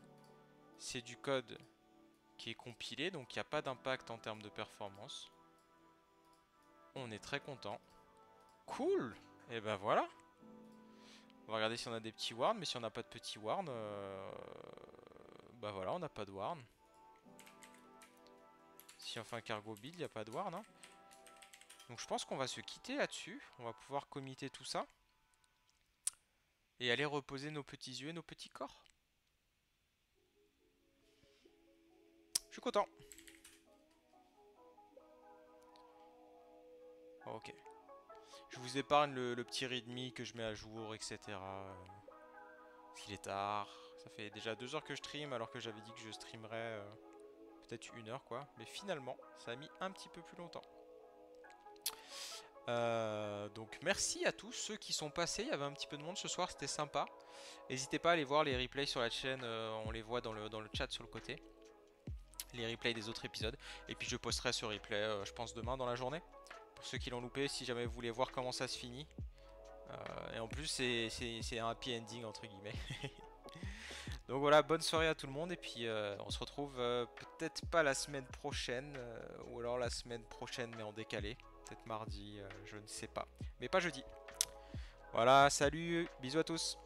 C'est du code qui est compilé, donc il n'y a pas d'impact en termes de performance. On est très content. Cool! Et ben voilà. On va regarder si on a des petits warns, mais si on n'a pas de petits warns, bah voilà, on n'a pas de warn. Si on fait un cargo build, il n'y a pas de warn. Hein. Donc je pense qu'on va se quitter là-dessus. On va pouvoir committer tout ça. Et aller reposer nos petits yeux et nos petits corps. Je suis content. Ok. Je vous épargne le petit readme que je mets à jour, etc. Parce qu'il est tard. Ça fait déjà 2 heures que je stream alors que j'avais dit que je streamerais peut-être 1 heure quoi. Mais finalement, ça a mis un petit peu plus longtemps. Donc merci à tous ceux qui sont passés. Il y avait un petit peu de monde ce soir, c'était sympa. N'hésitez pas à aller voir les replays sur la chaîne. On les voit dans le chat sur le côté. Les replays des autres épisodes. Et puis je posterai ce replay, je pense, demain dans la journée. Pour ceux qui l'ont loupé, si jamais vous voulez voir comment ça se finit. Et en plus, c'est un happy ending entre guillemets. Donc voilà, bonne soirée à tout le monde. Et puis on se retrouve peut-être pas la semaine prochaine. Ou alors la semaine prochaine, mais en décalé. Peut-être mardi, je ne sais pas. Mais pas jeudi. Voilà, salut, bisous à tous.